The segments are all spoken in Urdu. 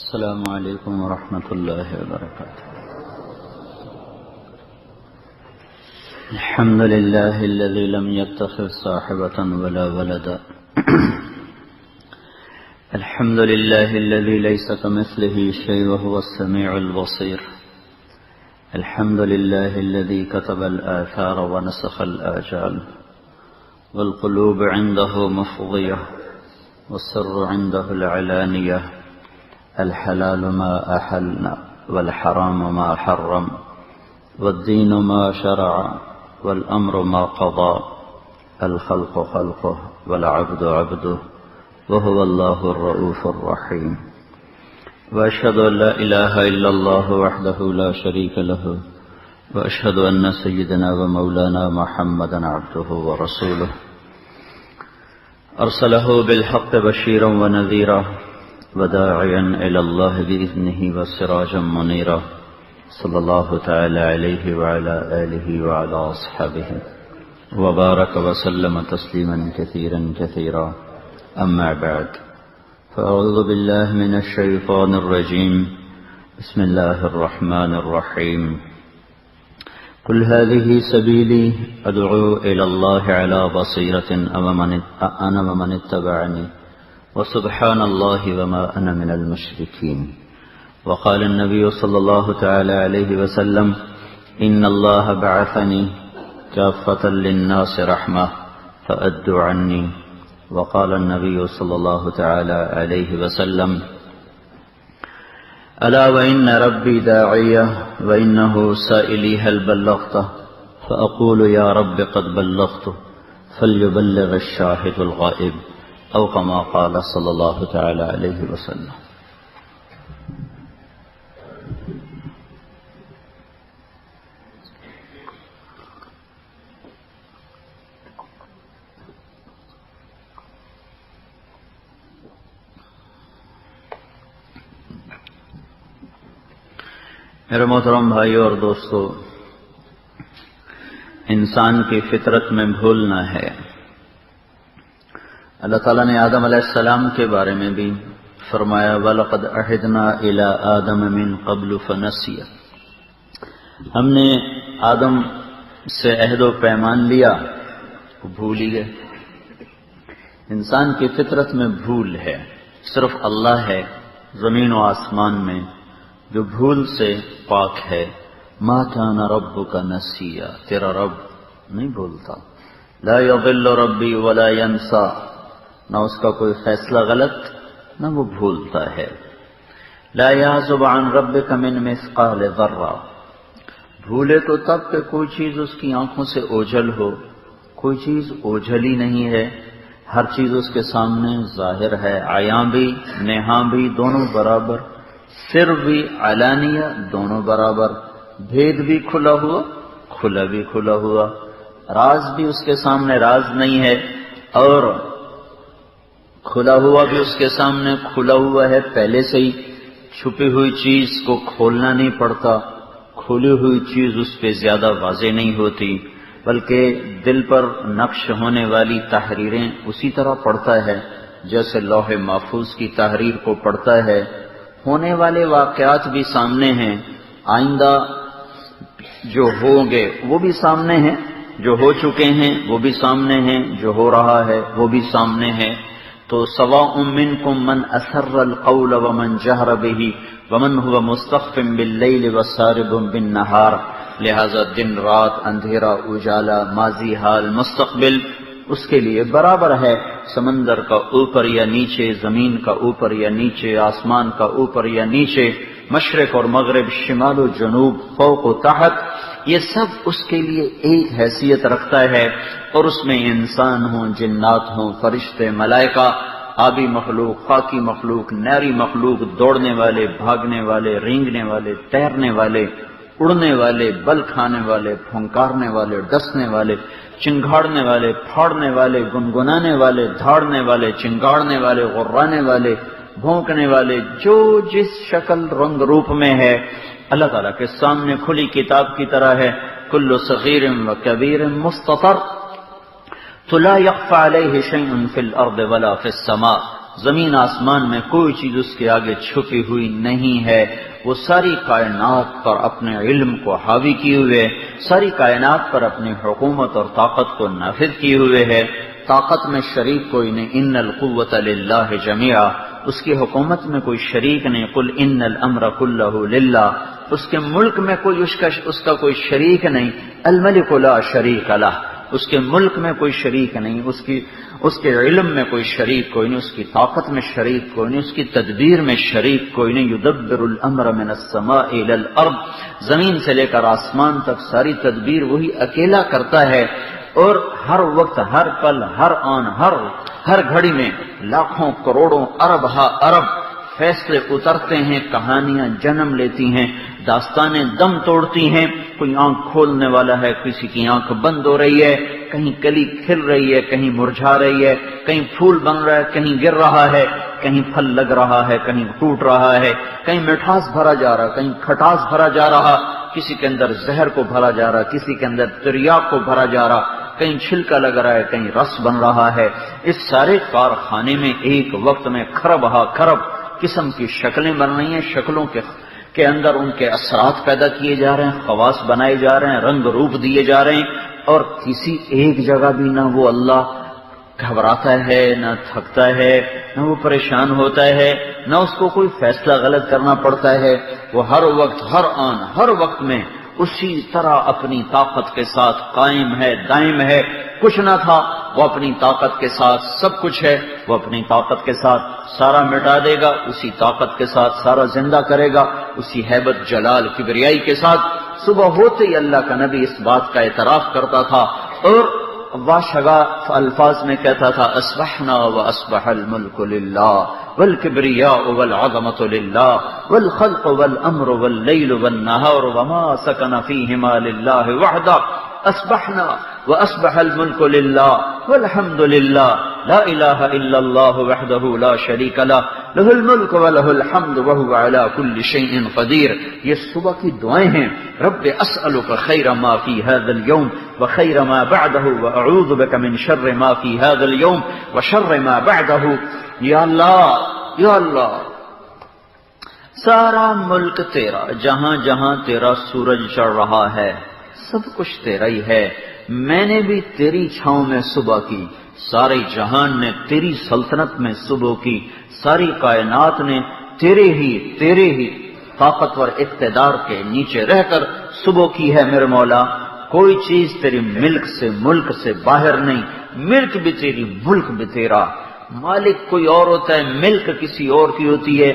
السلام علیکم ورحمۃ اللہ وبرکاتہ. الحمد لله الذي لم يتخذ صاحبة ولا ولدا. الحمد لله الذي ليس كمثله شيء وهو السميع البصير. الحمد لله الذي كتب الآثار ونسخ الآجال والقلوب عنده مفضية والسر عنده العلانية. الحلال ما أحلنا والحرام ما حرم والدين ما شرع والأمر ما قضى. الخلق خلقه والعبد عبده وهو الله الرؤوف الرحيم. وأشهد أن لا إله إلا الله وحده لا شريك له وأشهد أن سيدنا ومولانا محمدا عبده ورسوله أرسله بالحق بشيرا ونذيرا وداعيا إلى الله بإذنه وسراجا منيرا. صلى الله تعالى عليه وعلى آله وعلى أصحابه وبارك وسلم تسليما كثيرا كثيرا. أما بعد، فأعوذ بالله من الشيطان الرجيم. بسم الله الرحمن الرحيم. قل هذه سبيلي أدعو إلى الله على بصيرة أنا ومن اتبعني وسبحان الله وما أنا من المشركين. وقال النبي صلى الله تعالى عليه وسلم إن الله بعثني كافة للناس رحمة فأدوا عني. وقال النبي صلى الله تعالى عليه وسلم ألا وإن ربي داعية وإنه سائلي هل بلغته فأقول يا رب قد بلغته فليبلغ الشاهد الغائب أو كما قال صلى الله تعالى عليه وسلم. میرے محترم بھائیو اور دوستو، انسان کی فطرت میں بھولنا ہے. اللہ تعالیٰ نے آدم علیہ السلام کے بارے میں بھی فرمایا وَلَقَدْ عَهِدْنَا إِلَىٰ آدَمَ مِن قَبْلُ فَنَسِيَ. ہم نے آدم سے عہد و پیمان لیا، وہ بھول ہی گئے. انسان کی فطرت میں بھول ہے. صرف اللہ ہے زمین و آسمان میں جو بھول سے پاک ہے. ما کان ربک نسیا، تیرا رب نہیں بھولتا. لا یضل ربی ولا ینسا، نہ اس کا کوئی فیصلہ غلط نہ وہ بھولتا ہے. لا یعزب عن ربک من مثقال ذرہ، بھولے تو تب کہ کوئی چیز اس کی آنکھوں سے اوجھل ہو. کوئی چیز اوجھل ہی نہیں ہے، ہر چیز اس کے سامنے ظاہر ہے. عیاں بھی نہاں بھی دونوں برابر، سر بھی علانیہ دونوں برابر، بھید بھی کھلا ہوا کھلا بھی کھلا ہوا. راز بھی اس کے سامنے راز نہیں ہے اور کھلا ہوا بھی اس کے سامنے کھلا ہوا ہے پہلے سے ہی. چھپی ہوئی چیز کو کھولنا نہیں پڑتا، کھلی ہوئی چیز اس پہ زیادہ واضح نہیں ہوتی، بلکہ دل پر نقش ہونے والی تحریریں اسی طرح پڑتا ہے جیسے لوح محفوظ کی تحریر کو پڑھتا ہے. ہونے والے واقعات بھی سامنے ہیں، آئندہ جو ہوں گے وہ بھی سامنے ہیں، جو ہو چکے ہیں وہ بھی سامنے ہیں، جو ہو رہا ہے وہ بھی سامنے ہے. تو سواء منکم من اسر القول ومن جہر به ومن هو مستخف باللیل وسارب بالنہار. لہذا دن رات، اندھیرا اجالا، ماضی حال مستقبل اس کے لیے برابر ہے. سمندر کا اوپر یا نیچے، زمین کا اوپر یا نیچے، آسمان کا اوپر یا نیچے، مشرق اور مغرب، شمال و جنوب، فوق و تحت، یہ سب اس کے لیے ایک حیثیت رکھتا ہے. اور اس میں انسان ہوں، جنات ہوں، فرشتے، ملائکہ، آبی مخلوق، خاکی مخلوق، ناری مخلوق، دوڑنے والے، بھاگنے والے، رینگنے والے، تیرنے والے، اڑنے والے، بل کھانے والے، پھنکارنے والے، ڈسنے والے، چنگھاڑنے والے، پھاڑنے والے، گنگنانے والے، دھاڑنے والے، چنگاڑنے والے، غرانے والے، بھونکنے والے، جو جس شکل رنگ روپ میں ہے اللہ تعالیٰ کے سامنے کھلی کتاب کی طرح ہے. کل صغیر و کبیر مستطر تو لا یخفى علیہ شیء فی الارض ولا فی السماء. زمین آسمان میں کوئی چیز اس کے آگے چھپی ہوئی نہیں ہے، وہ ساری کائنات پر اپنے علم کو حاوی کیے ہوئے، ساری کائنات پر اپنی حکومت اور طاقت کو نافذ کیے ہوئے ہے۔ طاقت میں شریک کوئی نہیں، ان القوت للہ جمیعا، اس کی حکومت میں کوئی شریک نہیں، قل ان الامر کلہ للہ، اس کے ملک میں کوئی اس کا کوئی شریک نہیں، الملک لا شریک لہ، اس کے ملک میں کوئی شریک نہیں، اس کے علم میں کوئی شریک کوئی نہیں، اس کی طاقت میں شریک کوئی نہیں، اس کی تدبیر میں شریک کوئی نہیں۔ یدبر الامر من السماء الى الارض، زمین سے لے کر آسمان تک ساری تدبیر وہی اکیلا کرتا ہے، اور ہر وقت، ہر پل، ہر آن، ہر گھڑی میں لاکھوں کروڑوں ارب ہا ارب فیصلے اترتے ہیں، کہانیاں جنم لیتی ہیں، داستانیں دم توڑتی ہیں، کوئی آنکھ کھولنے والا ہے، کسی کی آنکھ بند ہو رہی ہے، کہیں کلی کھل رہی ہے، کہیں مرجھا رہی ہے، کہیں پھول بن رہا ہے، کہیں گر رہا ہے، کہیں پھل لگ رہا ہے، کہیں ٹوٹ رہا ہے، کہیں مٹھاس بھرا جا رہا، کہیں کھٹاس بھرا جا رہا، کسی کے اندر زہر کو بھرا جا رہا، کسی کے اندر تریاق کو بھرا جا رہا، کہیں چھلکا لگ رہا ہے، کہیں رس بن رہا ہے۔ اس سارے کارخانے میں ایک وقت میں کھرب ہا کھرب قسم کی شکلیں بن رہی ہیں، شکلوں کے اندر ان کے اثرات پیدا کیے جا رہے ہیں، خواص بنائے جا رہے ہیں، رنگ روپ دیے جا رہے ہیں، اور کسی ایک جگہ بھی نہ وہ اللہ گھبراتا ہے، نہ تھکتا ہے، نہ وہ پریشان ہوتا ہے، نہ اس کو کوئی فیصلہ غلط کرنا پڑتا ہے۔ وہ ہر وقت، ہر آن، ہر وقت میں اسی طرح اپنی طاقت کے ساتھ قائم ہے، دائم ہے۔ کچھ نہ تھا، وہ اپنی طاقت کے ساتھ سب کچھ ہے، وہ اپنی طاقت کے ساتھ سارا مٹا دے گا، اسی طاقت کے ساتھ سارا زندہ کرے گا، اسی ہیبت جلال کبریائی کے ساتھ۔ صبح ہوتے ہی اللہ کا نبی اس بات کا اعتراف کرتا تھا، اور واشگا الفاظ میں کہتا تھا، اصبحنا واصبح الملک للہ والکبریاء والعظمۃ للہ والخلق والامر واللیل والنہار وما سکن فیہما للہ وحدہ، اصبحنا واصبح الملک للہ والحمد للہ لا الہ الا اللہ وحدہ لا شریک لہ لہ الملک ولہ الحمد وہو علی کل شیء قدیر۔ یہ صبح کی دعائیں ہیں، رب اسألک خیر ما فی هذا اليوم وخیر ما بعدہ واعوذ بک من شر ما فی هذا اليوم وشر ما بعدہ۔ یا اللہ، یا اللہ، سارا ملک تیرا، جہاں جہاں تیرا سورج چڑھ رہا ہے سب کچھ تیرا ہی ہے، میں نے بھی تیری چھاؤں میں صبح کی، سارے جہان نے تیری سلطنت میں صبح کی، ساری کائنات نے تیرے ہی طاقتور اقتدار کے نیچے رہ کر صبح کی ہے میرے مولا۔ کوئی چیز تیری ملک سے باہر نہیں، ملک بھی تیری، ملک بھی تیرا۔ مالک کوئی اور ہوتا ہے، ملک کسی اور کی ہوتی ہے،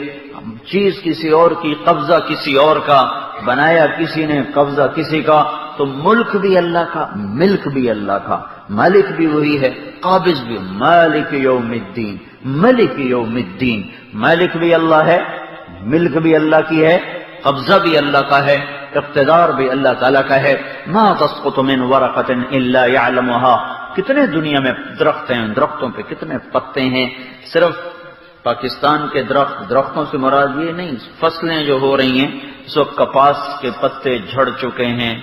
چیز کسی اور کی، قبضہ کسی اور کا، بنایا کسی نے، قبضہ کسی کا۔ تو ملک بھی اللہ کا، ملک بھی اللہ کا، مالک بھی وہی ہے، قابض بھی، مالک یوم الدین، ملک یوم الدین، مالک بھی اللہ ہے، ملک بھی اللہ کی ہے، قبضہ بھی اللہ کا ہے، اقتدار بھی اللہ تعالیٰ کا ہے۔ ما تسقط من ورقۃ الا يعلمها، کتنے دنیا میں درخت ہیں، درختوں پہ کتنے پتے ہیں۔ صرف پاکستان کے درختوں سے مراد یہ نہیں، فصلیں جو ہو رہی ہیں اس وقت کپاس کے پتے جھڑ چکے ہیں،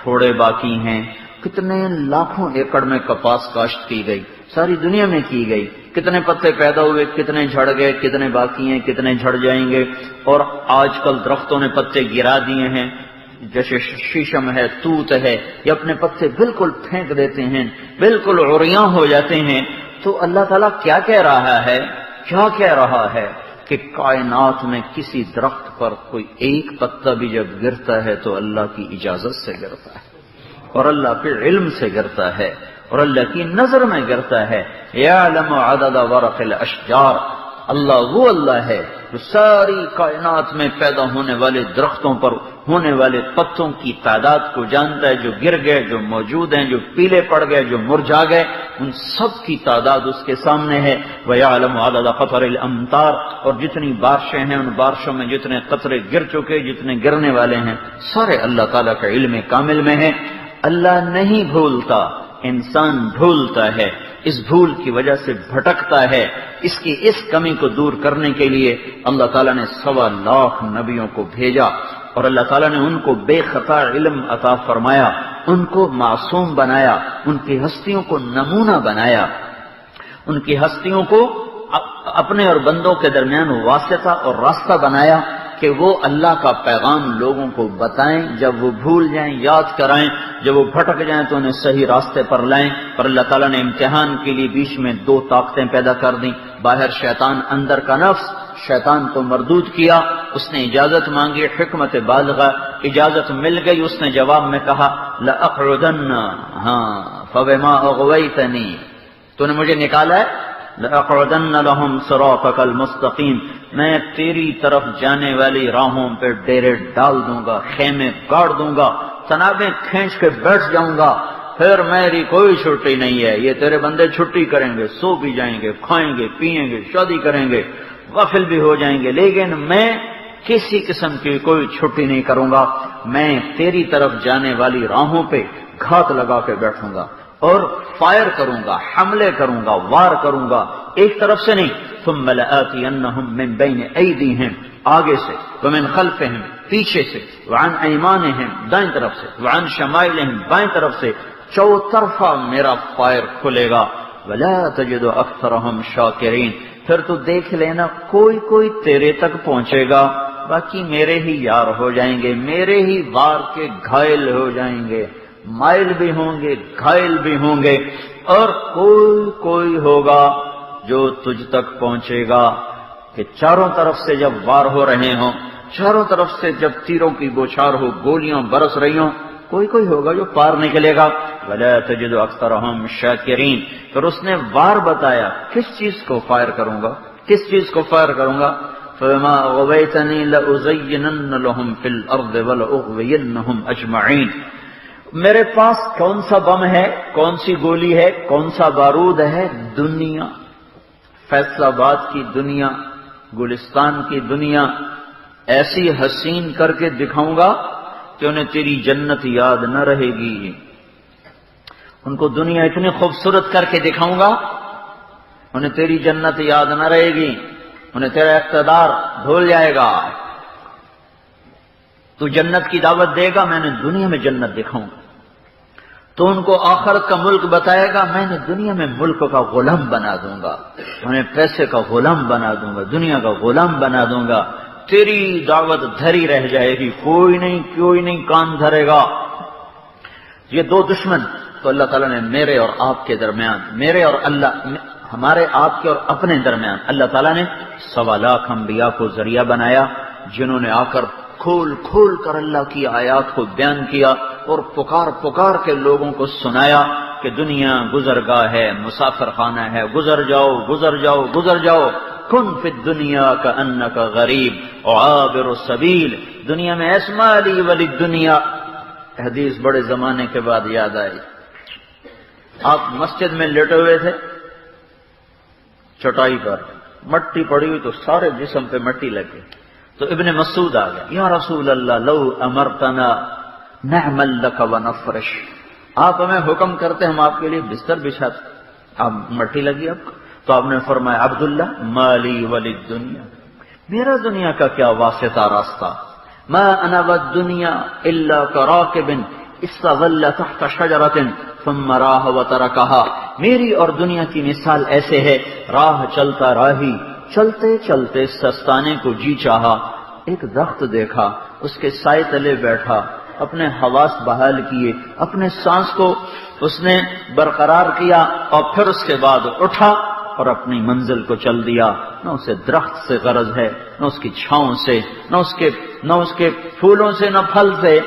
تھوڑے باقی ہیں، کتنے لاکھوں ایکڑ میں کپاس کاشت کی گئی، ساری دنیا میں کی گئی، کتنے پتے پیدا ہوئے، کتنے جھڑ گئے، کتنے باقی ہیں، کتنے جھڑ جائیں گے۔ اور آج کل درختوں نے پتے گرا دیے ہیں، جیسے شیشم ہے، توت ہے، یہ اپنے پتے بالکل پھینک دیتے ہیں، بالکل عریاں ہو جاتے ہیں۔ تو اللہ تعالیٰ کیا کہہ رہا ہے، کیا کہہ رہا ہے کہ کائنات میں کسی درخت پر کوئی ایک پتا بھی جب گرتا ہے تو اللہ کی اجازت سے گرتا ہے، اور اللہ کے علم سے گرتا ہے، اور اللہ کی نظر میں گرتا ہے۔ یعلم عدد ورق الاشجار، اللہ وہ اللہ ہے جو ساری کائنات میں پیدا ہونے والے درختوں پر ہونے والے پتوں کی تعداد کو جانتا ہے، جو گر گئے، جو موجود ہیں، جو پیلے پڑ گئے، جو مرجھا گئے، ان سب کی تعداد اس کے سامنے ہے۔ وَيَعْلَمُ عَدَدَ قَطَرِ الْأَمْطَارِ، اور جتنی بارشیں ہیں ان بارشوں میں جتنے قطرے گر چکے، جتنے گرنے والے ہیں، سارے اللہ تعالیٰ کا علم کامل میں ہے۔ اللہ نہیں بھولتا، انسان بھولتا ہے، اس بھول کی وجہ سے بھٹکتا ہے۔ اس کی اس کمی کو دور کرنے کے لیے اللہ تعالیٰ نے 1.25 لاکھ نبیوں کو بھیجا، اور اللہ تعالیٰ نے ان کو بے خطا علم عطا فرمایا، ان کو معصوم بنایا، ان کی ہستیوں کو نمونہ بنایا، ان کی ہستیوں کو اپنے اور بندوں کے درمیان واسطہ اور راستہ بنایا کہ وہ اللہ کا پیغام لوگوں کو بتائیں، جب وہ بھول جائیں یاد کرائیں، جب وہ بھٹک جائیں تو انہیں صحیح راستے پر لائیں۔ پر اللہ تعالیٰ نے امتحان کے لیے بیچ میں دو طاقتیں پیدا کر دیں، باہر شیطان، اندر کا نفس۔ شیطان کو مردود کیا، اس نے اجازت مانگی، حکمت بالغہ، اجازت مل گئی، اس نے جواب میں کہا لأقعدن، فبما اغویتنی، تو نے مجھے نکالا ہے، لأقعدن لهم صراطك المستقیم، میں تیری طرف جانے والی راہوں پہ ڈیرے ڈال دوں گا، خیمے گاڑ دوں گا، تنابیں کھینچ کے بیٹھ جاؤں گا، پھر میری کوئی چھٹی نہیں ہے۔ یہ تیرے بندے چھٹی کریں گے، سو بھی جائیں گے، کھائیں گے، پیئیں گے، شادی کریں گے، غافل بھی ہو جائیں گے، لیکن میں کسی قسم کی کوئی چھٹی نہیں کروں گا، میں تیری طرف جانے والی راہوں پہ گھات لگا کے بیٹھوں گا اور فائر کروں گا، حملے کروں گا، وار کروں گا، ایک طرف سے نہیں۔ ثم لآتینہم من بین ایدیہم، آگے سے، ومن خلفہم، پیچھے سے، وعن ایمانہم، دائیں طرف سے، وعن شمائلہم، بائیں طرف سے، چوطرفہ میرا فائر کھلے گا۔ ولا تجد اکثرہم شاکرین، پھر تو دیکھ لینا کوئی تیرے تک پہنچے گا، باقی میرے ہی یار ہو جائیں گے، میرے ہی وار کے گھائل ہو جائیں گے، مائل بھی ہوں گے، گھائل بھی ہوں گے، اور کوئی ہوگا جو تجھ تک پہنچے گا۔ کہ چاروں طرف سے جب وار ہو رہے ہوں، چاروں طرف سے جب تیروں کی بوچھار ہو، گولیاں برس رہی ہوں، کوئی ہوگا جو پار نکلے گا۔ ولا تجد اکثرہم شاکرین، پھر اس نے وار بتایا کس چیز کو فائر کروں گا، کس چیز کو فائر کروں گا۔ فَمَا غَوَيْتَنِي لَأُزَيِّنَنَّ لَهُمْ فِي الْأَرْضِ وَلَأُغْوِيَنَّهُمْ أَجْمَعِينَ، میرے پاس کون سا بم ہے، کون سی گولی ہے، کون سا بارود ہے؟ دنیا، فیصل آباد کی دنیا، گلستان کی دنیا ایسی حسین کر کے دکھاؤں گا کہ انہیں تیری جنت یاد نہ رہے گی، ان کو دنیا اتنی خوبصورت کر کے دکھاؤں گا انہیں تیری جنت یاد نہ رہے گی، انہیں تیرا اقتدار بھول جائے گا۔ تو جنت کی دعوت دے گا، میں نے دنیا میں جنت دکھاؤں گا، تو ان کو آخرت کا ملک بتائے گا، میں نے دنیا میں ملک کا غلام بنا دوں گا، انہیں پیسے کا غلام بنا دوں گا، دنیا کا غلام بنا دوں گا، تیری دعوت دھری رہ جائے گی، کوئی نہیں کان دھرے گا۔ یہ دو دشمن تو اللہ تعالیٰ نے میرے اور آپ کے درمیان، میرے اور اللہ، ہمارے آپ کے اور اپنے درمیان اللہ تعالیٰ نے 1.25 لاکھ انبیاء کو ذریعہ بنایا، جنہوں نے آ کر کھول کر اللہ کی آیات کو بیان کیا اور پکار کے لوگوں کو سنایا کہ دنیا گزرگاہ ہے، مسافر خانہ ہے، گزر جاؤ، کن فی الدنیا کأنک غریب وعابر السبیل، دنیا میں اسما لی ولی دنیا۔ حدیث بڑے زمانے کے بعد یاد آئی، آپ مسجد میں لیٹے ہوئے تھے، چٹائی پر مٹی پڑی ہوئی تو سارے جسم پہ مٹی لگی، تو ابن مسعود آ گیا، یا رسول اللہ لو امرتنا نعمل لک ونفرش، آپ ہمیں حکم کرتے ہم آپ کے لیے بستر بچھاتے، اب مٹی لگی آپ کو، تو آپ نے فرمایا عبداللہ مالی ولی الدنیا، میرا دنیا کا کیا واسطہ راستہ، ما انا والدنیا الا کراکب استظل تحت شجرۃ ثم راہ وترکہا، میری اور دنیا کی مثال ایسے ہے، راہ چلتا راہی چلتے سستانے کو جی چاہا، ایک درخت دیکھا، اس کے سائے تلے بیٹھا، اپنے حواس بحال کیے، اپنے سانس کو اس نے برقرار کیا، اور پھر اس کے بعد اٹھا اور اپنی منزل کو چل دیا۔ نہ اسے درخت سے غرض ہے، نہ اس کی چھاؤں سے، نہ اس کے پھولوں سے، نہ پھل سے،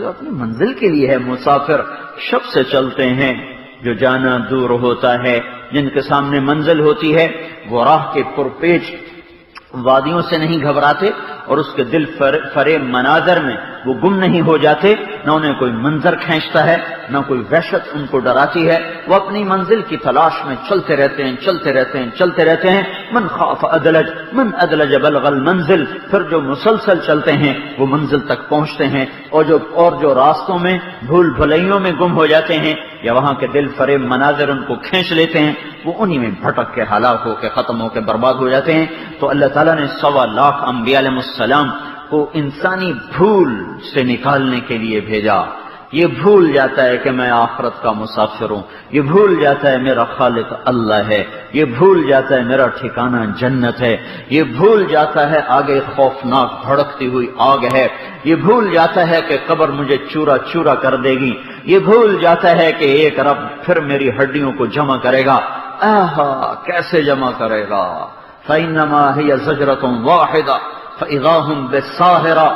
اپنی منزل کے لیے ہے۔ مسافر شب سے چلتے ہیں، جو جانا دور ہوتا ہے، جن کے سامنے منزل ہوتی ہے، وہ راہ کے پرپیچ وادیوں سے نہیں گھبراتے، اور اس کے دل فریب مناظر میں وہ گم نہیں ہو جاتے، نہ انہیں کوئی منظر کھینچتا ہے، نہ کوئی وحشت ان کو ڈراتی ہے، وہ اپنی منزل کی تلاش میں چلتے رہتے ہیں۔ من خاف ادلج، من ادلج بلغ المنزل، پھر جو مسلسل چلتے ہیں وہ منزل تک پہنچتے ہیں، اور جو راستوں میں بھول بھلائیوں میں گم ہو جاتے ہیں یا وہاں کے دل فریب مناظر ان کو کھینچ لیتے ہیں، وہ انہی میں بھٹک کے ہلاک ہو کے ختم ہو کے برباد ہو جاتے ہیں۔ تو اللہ تعالیٰ نے 1.25 لاکھ انبیاء علیہ السلام کو انسانی بھول سے نکالنے کے لیے بھیجا، یہ بھول جاتا ہے کہ میں آخرت کا مسافر ہوں، یہ بھول جاتا ہے میرا خالق اللہ ہے، یہ بھول جاتا ہے میرا ٹھکانہ جنت ہے، یہ بھول جاتا ہے آگے خوفناک بھڑکتی ہوئی آگ ہے، یہ بھول جاتا ہے کہ قبر مجھے چورا چورا کر دے گی، یہ بھول جاتا ہے کہ ایک رب پھر میری ہڈیوں کو جمع کرے گا۔ آہا کیسے جمع کرے گا؟ فَإِنَّمَا هِيَ زَجْرَةٌ وَاحِدَةٌ فَإِذَا هُمْ بِالسَّاهِرَةِ،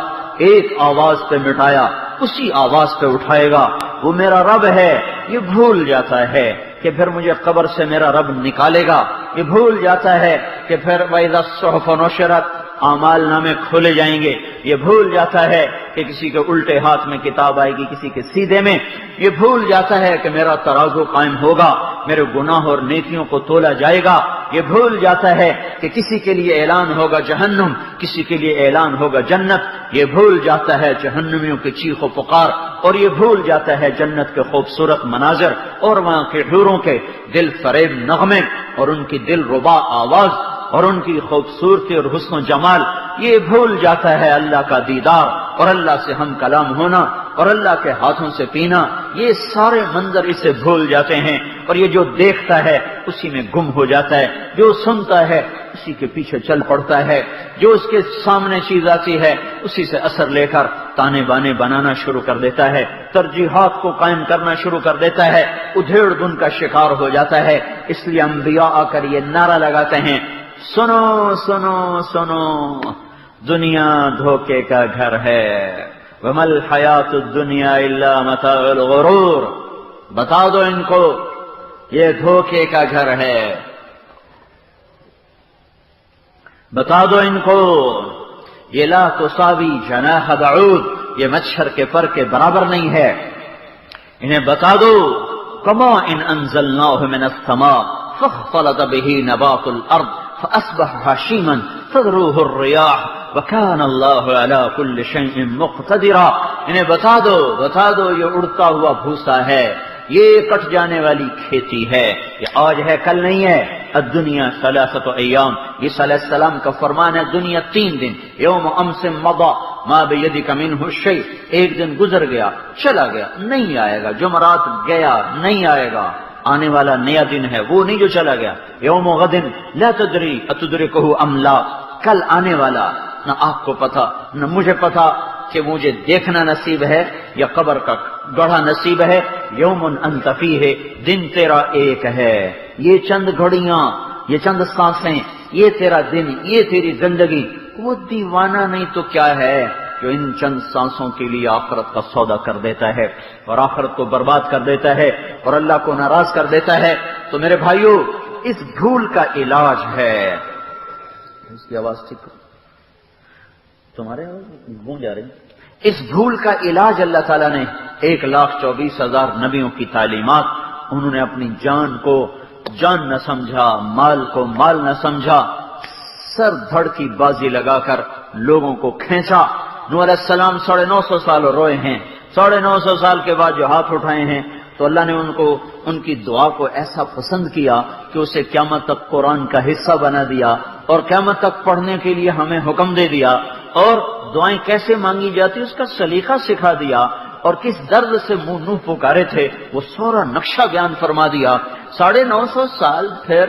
ایک آواز پہ مٹایا اسی آواز پہ اٹھائے گا، وہ میرا رب ہے۔ یہ بھول جاتا ہے کہ پھر مجھے قبر سے میرا رب نکالے گا، یہ بھول جاتا ہے کہ پھر وَإِذَا الصُّحُفُ نُشِرَتْ، اعمال نامے کھولے جائیں گے، یہ بھول جاتا ہے کہ کسی کے الٹے ہاتھ میں کتاب آئے گی، کسی کے سیدھے میں، یہ بھول جاتا ہے کہ میرا ترازو قائم ہوگا، میرے گناہ اور نیکیوں کو تولا جائے گا، یہ بھول جاتا ہے کہ کسی کے لیے اعلان ہوگا جہنم، کسی کے لیے اعلان ہوگا جنت، یہ بھول جاتا ہے جہنمیوں کی چیخ و پکار، اور یہ بھول جاتا ہے جنت کے خوبصورت مناظر اور وہاں کے حوروں کے دل فریب نغمے اور ان کی دل ربا آواز اور ان کی خوبصورتی اور حسن و جمال، یہ بھول جاتا ہے اللہ کا دیدار اور اللہ سے ہم کلام ہونا اور اللہ کے ہاتھوں سے پینا، یہ سارے منظر اسے بھول جاتے ہیں، اور یہ جو دیکھتا ہے اسی میں گم ہو جاتا ہے، جو سنتا ہے اسی کے پیچھے چل پڑتا ہے، جو اس کے سامنے چیز آتی ہے اسی سے اثر لے کر تانے بانے بنانا شروع کر دیتا ہے، ترجیحات کو قائم کرنا شروع کر دیتا ہے، ادھیڑ بن کا شکار ہو جاتا ہے۔ اس لیے انبیاء آ کر یہ نعرہ لگاتے ہیں، سنو سنو سنو، دنیا دھوکے کا گھر ہے، وَمَا الْحَيَاةُ الدُّنْيَا إِلَّا مَتَاعُ الْغُرُورِ، بتا دو ان کو یہ دھوکے کا گھر ہے، بتا دو ان کو یہ لا تساوی جناح بعوض، یہ مچھر کے پر کے برابر نہیں ہے، انہیں بتا دو كما إن أنزلناه من السماء فاختلط به نبات الأرض فأصبح هشيما تذروه الرياح وكان الله على كل شيء مقتدرا، انہیں بتا دو یہ اڑتا ہوا بھوسا ہے، یہ کٹ جانے والی کھیتی ہے، یہ آج ہے کل نہیں ہے۔ الدنیا ثلاثة ایام، یہ صلی اللہ علیہ وسلم کا فرمان ہے، دنیا 3 دن، یوم امس مضى ما بیدک منہ الشیء، ایک دن گزر گیا چلا گیا نہیں آئے گا، جمعرات گیا نہیں آئے گا، آنے والا نیا دن ہے وہ نہیں جو چلا گیا، یوم غد لا تدری اتدرکہ ام لا، کل آنے والا نہ آپ کو پتا نہ مجھے پتا کہ مجھے دیکھنا نصیب ہے یا قبر کا گڑھا نصیب ہے۔ یوم انت فیہ، دن تیرا ایک ہے، یہ چند گھڑیاں، یہ چند سانسیں، یہ تیرا دن، یہ تیری زندگی، وہ دیوانہ نہیں تو کیا ہے جو ان چند سانسوں کے لیے آخرت کا سودا کر دیتا ہے اور آخرت کو برباد کر دیتا ہے اور اللہ کو ناراض کر دیتا ہے۔ تو میرے بھائیو، اس بھول کا علاج ہے، اس کی آواز ٹھیک کرو، تمہارے گونج آ رہی، اس بھول کا علاج اللہ تعالیٰ نے 1,24,000 نبیوں کی تعلیمات، انہوں نے اپنی جان کو جان نہ سمجھا، مال کو مال نہ سمجھا، سر دھڑ کی بازی لگا کر لوگوں کو کھینچا۔ نوح علیہ السلام 950 سال روئے ہیں، 950 سال کے بعد جو ہاتھ اٹھائے ہیں تو اللہ نے ان کی دعا کو ایسا پسند کیا کہ اسے قیامت تک قرآن کا حصہ بنا دیا اور قیامت تک پڑھنے کے لیے ہمیں حکم دے دیا، اور دعائیں کیسے مانگی جاتی اس کا سلیقہ سکھا دیا، اور کس درد سے منہ نوح پکارے تھے وہ سورا نقشہ بیان فرما دیا۔ 950 سال پھر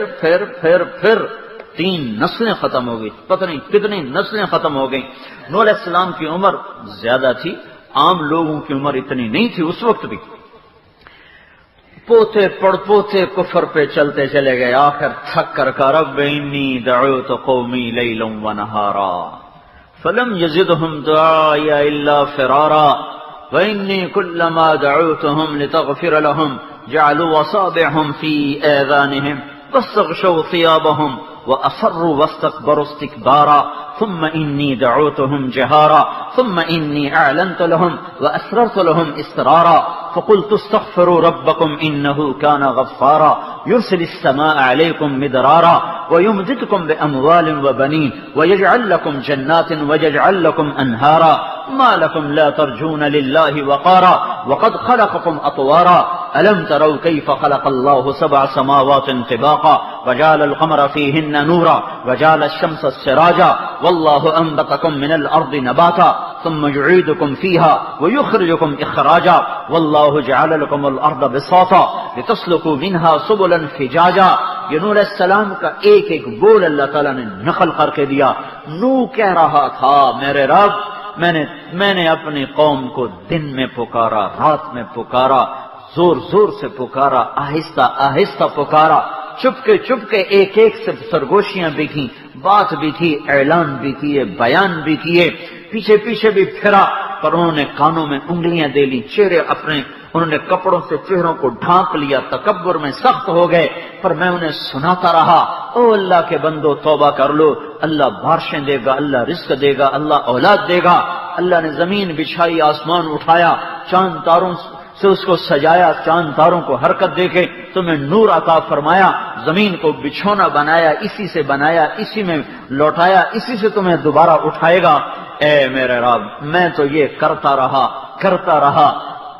3 نسلیں ختم ہو گئی، پتہ نہیں کتنی نسلیں ختم ہو گئیں۔ نوح علیہ السلام کی عمر زیادہ تھی، عام لوگوں کی عمر اتنی نہیں تھی اس وقت بھی، پوتے پڑ پوتے کفر پہ چلتے چلے گئے، آخر تھک کر کہا رب انی دعوت قومی لیلا ونہارا فلم یزدہم دعائی الا فرارا وانی کلما دعوتہم لتغفر لہم جعلوا اصابعہم فی آذانہم واستغشوا ثيابهم وأصروا واستكبروا استكبارا ثم إني دعوتهم جهارا ثم إني أعلنت لهم وأسررت لهم إسرارا فقلت استغفروا ربكم إنه كان غفارا يرسل السماء عليكم مدرارا ويمددكم بأموال وبنين ويجعل لكم جنات ويجعل لكم أنهارا ما لكم لا ترجون لله وقارا وقد خلقكم أطوارا ألم تروا كيف خلق الله 7 سماوات طباقا وجعل القمر فيهن نورا وجعل الشمس سراجا والله أنبتكم من الأرض نباتا ثم يعيدكم فيها ويخرجكم اخراجا والله جعل لكم الارض بساطا لتسلكوا منها سبلا فجاجا. یہ نوح علیہ السلام کا ایک ایک بول اللہ تعالیٰ نے نقل کر کے دیا. نوح کہہ رہا تھا میرے رب میں نے اپنی قوم کو دن میں پکارا، رات میں پکارا، زور زور سے پکارا، آہستہ آہستہ پکارا، چپ کے ایک ایک سے سرگوشیاں بھی کی، بات بھی کی، اعلان بھی کیے، بیان بھی کیے، پیچھے پیچھے بھی پھرا، پر انہوں نے کانوں میں انگلیاں دے لی، چہرے انہوں نے کپڑوں سے چہروں کو ڈھانپ لیا، تکبر میں سخت ہو گئے، پر میں انہیں سناتا رہا. او اللہ کے بندو توبہ کر لو، اللہ بارشیں دے گا، اللہ رزق دے گا، اللہ اولاد دے گا. اللہ نے زمین بچھائی، آسمان اٹھایا، چاند تاروں سے اس کو سجایا، چاند تاروں کو حرکت دے کے تمہیں نور عطا فرمایا، زمین کو بچھونا بنایا، اسی سے بنایا، اسی میں لوٹایا، اسی سے تمہیں دوبارہ اٹھائے گا. اے میرے رب میں تو یہ کرتا رہا.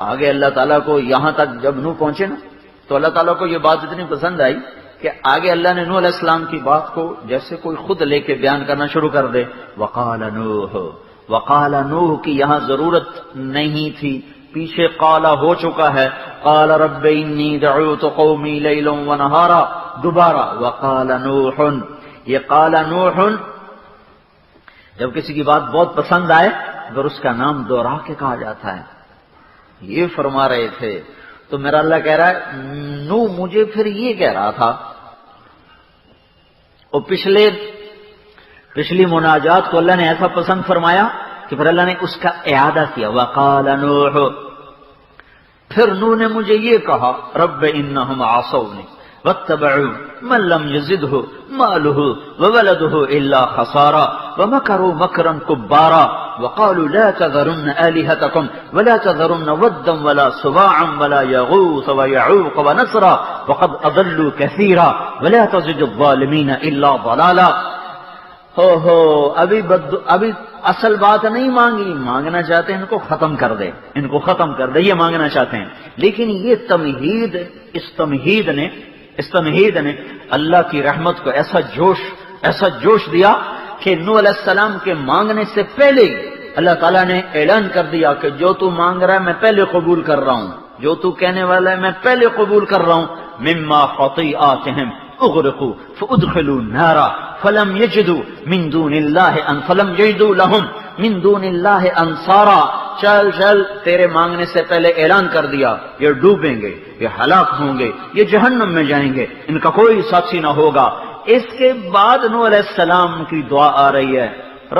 آگے اللہ تعالیٰ کو یہاں تک جب نوح پہنچے نا تو اللہ تعالیٰ کو یہ بات اتنی پسند آئی کہ آگے اللہ نے نوح علیہ السلام کی بات کو جیسے کوئی خود لے کے بیان کرنا شروع کر دے. وقال نوح کی یہاں ضرورت نہیں تھی، پیچھے قال ہو چکا ہے. قال رب انی دعوت قومی لیلا ونہارا. دوبارہ وقال نوح. یہ قال نوح جب کسی کی بات بہت پسند آئے اگر اس کا نام دوہرا کے کہا جاتا ہے. یہ فرما رہے تھے تو میرا اللہ کہہ رہا ہے نوح مجھے پھر یہ کہہ رہا تھا. اور پچھلی مناجات کو اللہ نے ایسا پسند فرمایا کہ پھر اللہ نے اس کا اعادہ کیا. وقال نوح. پھر نوح نے مجھے یہ کہا رب انہم عصونی واتبعوا من لم يزده ماله وولده الا خسارا ومكروا مكرا كبارا وقالوا لا تذرن آلهتكم ولا تذرن ودا ولا سواعا ولا يغوث ويعوق ونسرا وقد اضلوا كثيرا ولا تزد الظالمين الا ضلالا. ابھی اصل بات نہیں مانگی، مانگنا چاہتے ہیں ان کو ختم کر دے، یہ مانگنا چاہتے ہیں. لیکن یہ اس تمہید نے اللہ کی رحمت کو ایسا جوش دیا کہ نوح علیہ السلام کے مانگنے سے پہلے ہی اللہ تعالیٰ نے اعلان کر دیا کہ جو تو مانگ رہا ہے میں پہلے قبول کر رہا ہوں، جو تو کہنے والا ہے میں پہلے قبول کر رہا ہوں. مما خطیئاتہم اغرقوا فادخلوا النار فلم يجدوا لهم من دون اللہ انصارا. چل تیرے مانگنے سے پہلے اعلان کر دیا یہ ڈوبیں گے، یہ ہلاک ہوں گے، یہ جہنم میں جائیں گے، ان کا کوئی ساتھی نہ ہوگا. اس کے بعد نوح علیہ السلام کی دعا آ رہی ہے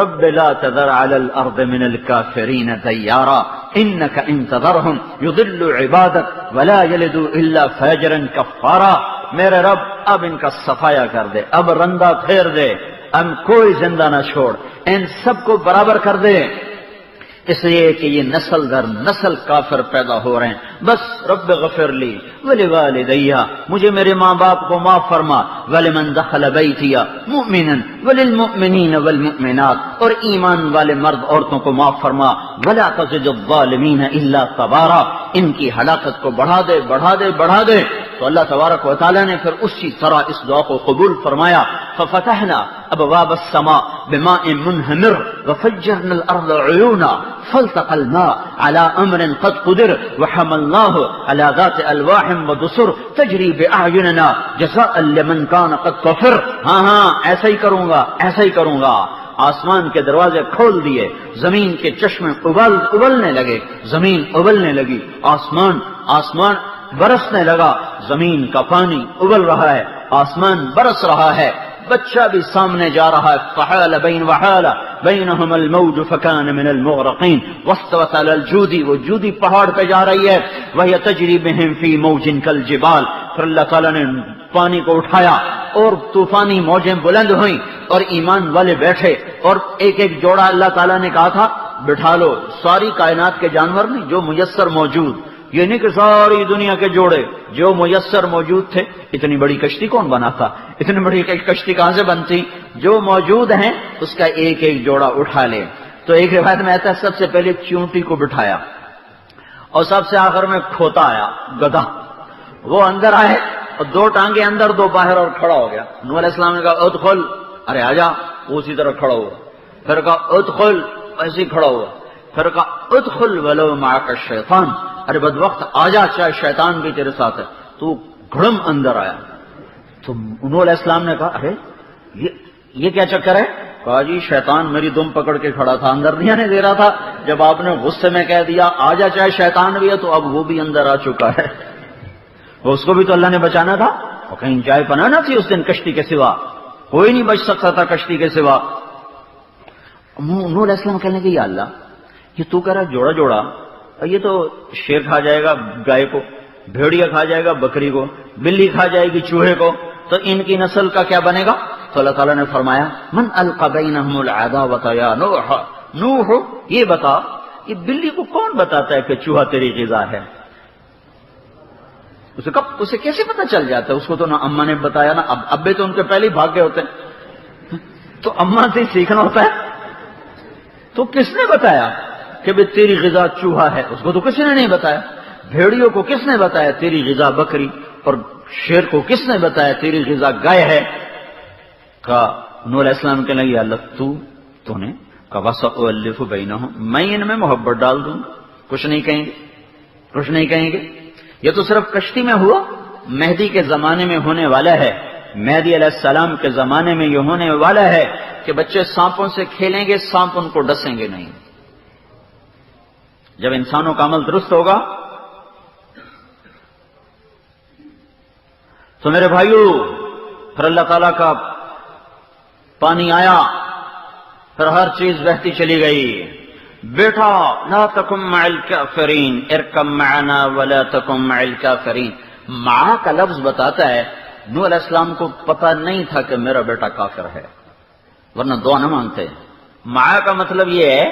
رب لا تذر على الارض من الكافرين ديارا انك ان تذرهم يضلوا عبادك ولا يلدوا الا فاجرا كفارا. میرے رب اب ان کا صفایا کر دے، اب رندہ پھیر دے، اب کوئی زندہ نہ چھوڑ، ان سب کو برابر کر دے. اس لیے کہ یہ نسل در نسل کافر پیدا ہو رہے ہیں. بس رب غفر لی ولوالدیہ، مجھے میرے ماں باپ کو معاف فرما، ولمن دخل بیتیہ مؤمنا وللمؤمنین والمؤمنات، اور ایمان والے مرد عورتوں کو معاف فرما. ولا تزد الظالمین الا تبارا، ان کی ہلاکت کو بڑھا دے. تو اللہ تبارک و تعالیٰ نے پھر اسی طرح اس دعا کو قبول فرمایا. ففتحنا ابواب السماء بماء منہمر وفجرنا الارض عیونا فالتقى الماء على امر قد قدر وحملناه على ذات الواح ودسر تجري باعیننا جزاء لمن كان قد كفر. ہاں ایسا ہی کروں گا. آسمان کے دروازے کھول دیے، زمین کے چشمے ابلنے لگے، زمین ابلنے لگی، آسمان برسنے لگا، زمین کا پانی ابل رہا ہے، آسمان برس رہا ہے، بچہ بھی سامنے جا رہا ہے. فحال بینہم الموج فکان من المغرقین واستوت علی الجودی، وہ جودی پہاڑ پہ جا رہی ہے. وہی تجری بہم فی موج کالجبال، پھر اللہ تعالیٰ نے پانی کو اٹھایا اور طوفانی موجیں بلند ہوئیں اور ایمان والے بیٹھے. اور ایک جوڑا اللہ تعالیٰ نے کہا تھا بٹھا لو، ساری کائنات کے جانور نہیں جو میسر موجود، یہ نہیں کہ ساری دنیا کے جوڑے جو میسر موجود تھے. اتنی بڑی کشتی کون بناتا؟ اتنی بڑی کشتی کہاں سے بنتی؟ جو موجود ہیں اس کا ایک جوڑا اٹھا لے. تو ایک روایت میں آتا ہے سب سے پہلے چونٹی کو بٹھایا اور سب سے آخر میں کھوتا آیا، گدھا. وہ اندر آئے اور دو ٹانگیں اندر دو باہر اور کھڑا ہو گیا. نوح علیہ السلام نے کہا ادخل، ارے آجا، وہ اسی طرح کھڑا ہوا. پھر کہا ادخل، ایسے ہی کھڑا ہوا. پھر کہا ادخل ولو معک الشیطان، ارے بدبخت آ جا چاہے شیطان بھی تیرے ساتھ ہے. تو گھڑم اندر آیا. تو انہوں علیہ السلام نے کہا ارے یہ کیا چکر ہے؟ کہا جی شیطان میری دم پکڑ کے کھڑا تھا، اندر نہیں آنے دے رہا تھا. جب آپ نے غصے میں کہہ دیا آ جا چاہے شیطان بھی ہے، تو اب وہ بھی اندر آ چکا ہے. اس کو بھی تو اللہ نے بچانا تھا، اور کہیں جائے پناہ نہ تھی اس دن کشتی کے سوا، کوئی نہیں بچ سکتا تھا کشتی کے سوا. نوح علیہ السلام کہنے لگے یا اللہ یہ تو کہہ رہا جوڑا جوڑا، یہ تو شیر کھا جائے گا گائے کو، بھیڑیا کھا جائے گا بکری کو، بلی کھا جائے گی چوہے کو، تو ان کی نسل کا کیا بنے گا؟ تو اللہ تعالیٰ نے فرمایا من القی بینہم العداوۃ یا نوح، نوح یہ بتا کہ بلی کو کون بتاتا ہے کہ چوہا تیری غذا ہے؟ اسے کیسے پتہ چل جاتا ہے؟ اس کو تو نہ اماں نے بتایا نہ ابے تو ان کے پہلے ہی بھاگ گئے ہوتے ہیں، تو اماں سے ہی سیکھنا ہوتا ہے. تو کس نے بتایا کہ بھئی تیری غذا چوہا ہے؟ اس کو تو کسی نے نہیں بتایا. بھیڑیوں کو کس نے بتایا تیری غذا بکری؟ اور شیر کو کس نے بتایا تیری غذا گائے ہے؟ کہا نوح علیہ السلام کے لگے اللہ تو نے کہا وَسَأُؤَلِّفُ بَيْنَهُمْ، میں ان میں محبت ڈال دوں، کچھ نہیں کہیں گے، کچھ نہیں کہیں گے. یہ تو صرف کشتی میں ہوا، مہدی کے زمانے میں ہونے والا ہے. مہدی علیہ السلام کے زمانے میں یہ ہونے والا ہے کہ بچے سانپوں سے کھیلیں گے، سانپ ان کو ڈسیں گے نہیں. جب انسانوں کا عمل درست ہوگا تو میرے بھائیو پھر اللہ تعالیٰ کا پانی آیا، پھر ہر چیز بہتی چلی گئی. بیٹا لا تکن مع الکافرین ارکب معنا ولا تکن مع الکافرین. مع کا لفظ بتاتا ہے نوح علیہ السلام کو پتہ نہیں تھا کہ میرا بیٹا کافر ہے، ورنہ دعا نہ مانگتے. مع کا مطلب یہ ہے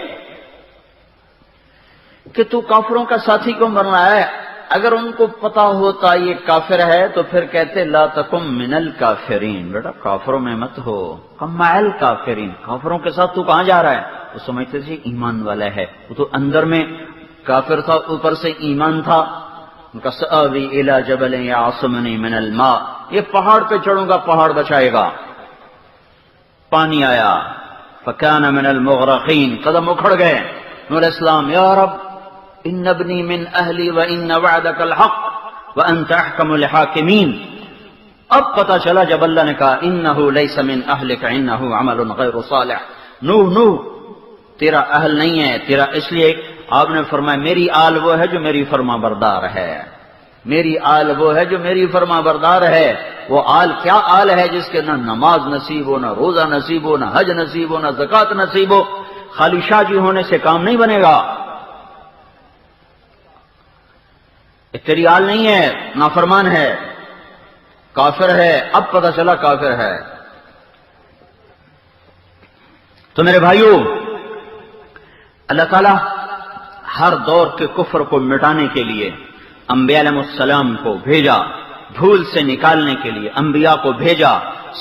کہ تو کافروں کا ساتھی کیوں بن رہا ہے؟ اگر ان کو پتا ہوتا یہ کافر ہے تو پھر کہتے لا تکن من الکافرین، بیٹا کافروں میں مت ہو. مع الکافرین، کافروں کے ساتھ تو کہاں جا رہا ہے؟ وہ سمجھتے تھے ایمان والا ہے، وہ تو اندر میں کافر تھا، اوپر سے ایمان تھا. ان کا سآوی الی جبل یعصمنی من الماء، یہ پہاڑ پہ چڑھوں گا پہاڑ بچائے گا. پانی آیا فکان من المغرقین، قدم اکھڑ گئے. نوح علیہ السلام یا رب ان ابنی من اہلی وان وعدک الحق وانت احکم الحاکمین. اب پتا چلا جب اللہ نے کہا انہ لیس من اہلک انہ عمل غیر صالح، نوح تیرا اہل نہیں ہے تیرا. اس لیے آپ نے فرمایا میری آل وہ ہے جو میری فرما بردار ہے، میری آل وہ ہے جو میری فرما بردار ہے. وہ آل کیا آل ہے؟ جس کے نہ نماز نصیب ہو، نہ روزہ نصیب ہو، نہ حج نصیب ہو، نہ زکوٰۃ نصیب ہو. خالی شاہ جی ہونے سے کام نہیں بنے گا. تیری آل نہیں ہے، نافرمان ہے، کافر ہے. اب پتہ چلا کافر ہے. تو میرے بھائیو اللہ تعالیٰ ہر دور کے کفر کو مٹانے کے لیے انبیاء علیہ السلام کو بھیجا، بھول سے نکالنے کے لیے انبیاء کو بھیجا،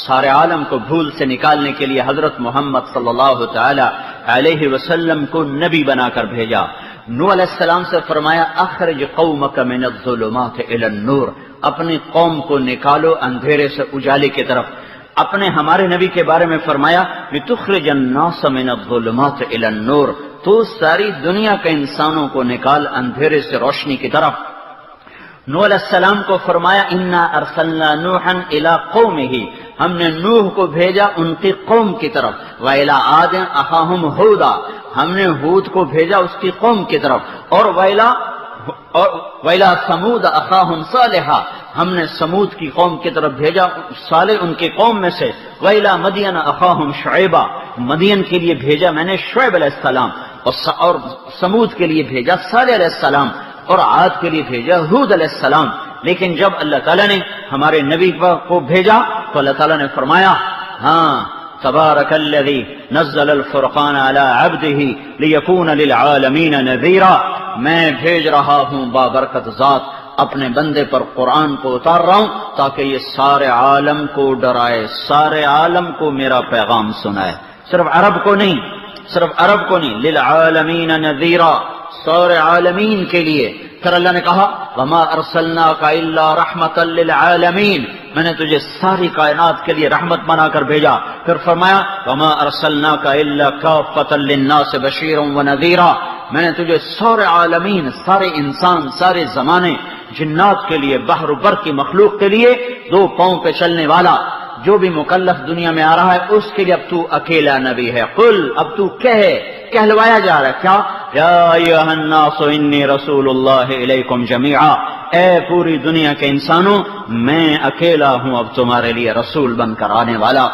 سارے عالم کو بھول سے نکالنے کے لیے حضرت محمد صلی اللہ تعالی علیہ وسلم کو نبی بنا کر بھیجا. نوح علیہ السلام سے فرمایا اخرج قومک من الظلمات الی النور، اپنی قوم کو نکالو اندھیرے سے اجالے کی طرف. اپنے ہمارے نبی کے بارے میں فرمایا لتخرج الناس من الظلمات الی النور، تو ساری دنیا کے انسانوں کو نکال اندھیرے سے روشنی کی طرف. نوح علیہ السلام کو فرمایا انا ارسلنا نوحا الی قومہ، ہم نے نوح کو بھیجا ان کی قوم کی طرف. وإلی عاد اخاہم ہودا، ہم نے ہود کو بھیجا اس کی قوم کی طرف. اور وإلی ثمود اخاہم صالحا، ہم نے سمود کی قوم کی طرف بھیجا صالح ان کی قوم میں سے. وإلی مدین اخاہم شعیبا، مدین کے لیے بھیجا میں نے شعیب علیہ السلام، اور سمود کے لیے بھیجا صالح علیہ السلام، اور عاد کے لیے بھیجا ہود علیہ السلام. لیکن جب اللہ تعالیٰ نے ہمارے نبی کو بھیجا تو اللہ تعالیٰ نے فرمایا ہاں تبارک الذی نزل الفرقان علی عبدہ لیکون للعالمین نذیرا، میں بھیج رہا ہوں بابرکت ذات، اپنے بندے پر قرآن کو اتار رہا ہوں تاکہ یہ سارے عالم کو ڈرائے، سارے عالم کو میرا پیغام سنائے. صرف عرب کو نہیں، صرف عرب کو نہیں، للعالمین نذیرا، سارے عالمین کے لیے. پھر اللہ نے کہا وما ارسلناک الا رحمتا للعالمین، میں نے تجھے ساری کائنات کے لیے رحمت بنا کر بھیجا. پھر فرمایا وما ارسلناک الا کافتا للناس بشیرا ونذیرا، میں نے تجھے سارے عالمین، سارے انسان، سارے زمانے، جنات کے لیے، بحر و بر کی مخلوق کے لیے، دو پاؤں پہ چلنے والا جو بھی مکلف دنیا میں آ رہا ہے اس کے لیے اب تو اکیلا نبی ہے۔ قل، اب تو کہلوایا جا رہا ہے کیا؟ یا ایھا الناس انی رسول اللہ الیکم جمیعا، اے پوری دنیا کے انسانوں، میں اکیلا ہوں اب تمہارے لیے رسول بن کر آنے والا،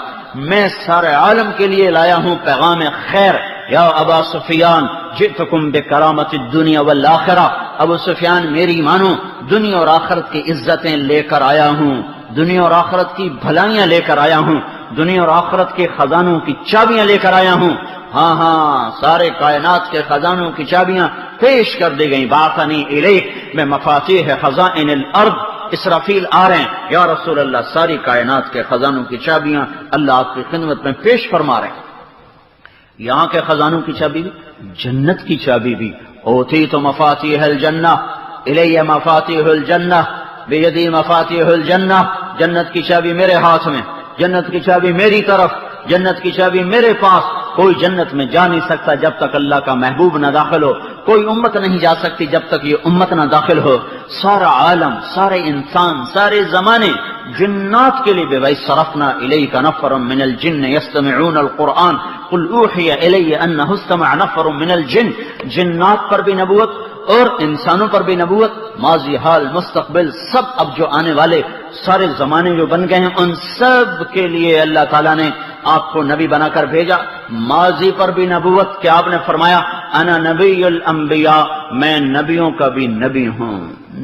میں سارے عالم کے لیے لایا ہوں پیغام خیر۔ یا ابا سفیان جئتکم بکرامت الدنیا والآخرہ، ابو سفیان میری مانو، دنیا اور آخرت کی عزتیں لے کر آیا ہوں، دنیا اور آخرت کی بھلائیاں لے کر آیا ہوں، دنیا اور آخرت کے خزانوں کی چابیاں لے کر آیا ہوں۔ ہاں ہاں، سارے کائنات کے خزانوں کی چابیاں پیش کر دی گئیں۔ بعثنی الیک میں مفاتیح خزائن الارض، اسرافیل آ رہے ہیں، یا رسول اللہ ساری کائنات کے خزانوں کی چابیاں اللہ آپ کی خدمت میں پیش فرما رہے ہیں۔ یہاں کے خزانوں کی چابی بھی، جنت کی چابی بھی۔ اوتیت مفاتیح الجنہ، الی مفاتیح الجنہ بیدی مفاتیح الجنہ، جنت کی چابی میرے ہاتھ میں، جنت کی چابی میری طرف، جنت کی چابی میرے پاس۔ کوئی جنت میں جا نہیں سکتا جب تک اللہ کا محبوب نہ داخل ہو، کوئی امت نہیں جا سکتی جب تک یہ امت نہ داخل ہو۔ سارا عالم، سارے انسان، سارے زمانے جنات کے لیے بھائی صرفنا الیک نفر من الجن یستمعون القرآن قل اوحی الی انہ استمع نفر من الجن، جنات پر بھی نبوت اور انسانوں پر بھی نبوت، ماضی، حال، مستقبل، سب اب جو آنے والے سارے زمانے جو بن گئے ہیں ان سب کے لیے اللہ تعالیٰ نے آپ کو نبی بنا کر بھیجا۔ ماضی پر بھی نبوت کہ آپ نے فرمایا انا نبی الانبیاء، میں نبیوں کا بھی نبی ہوں،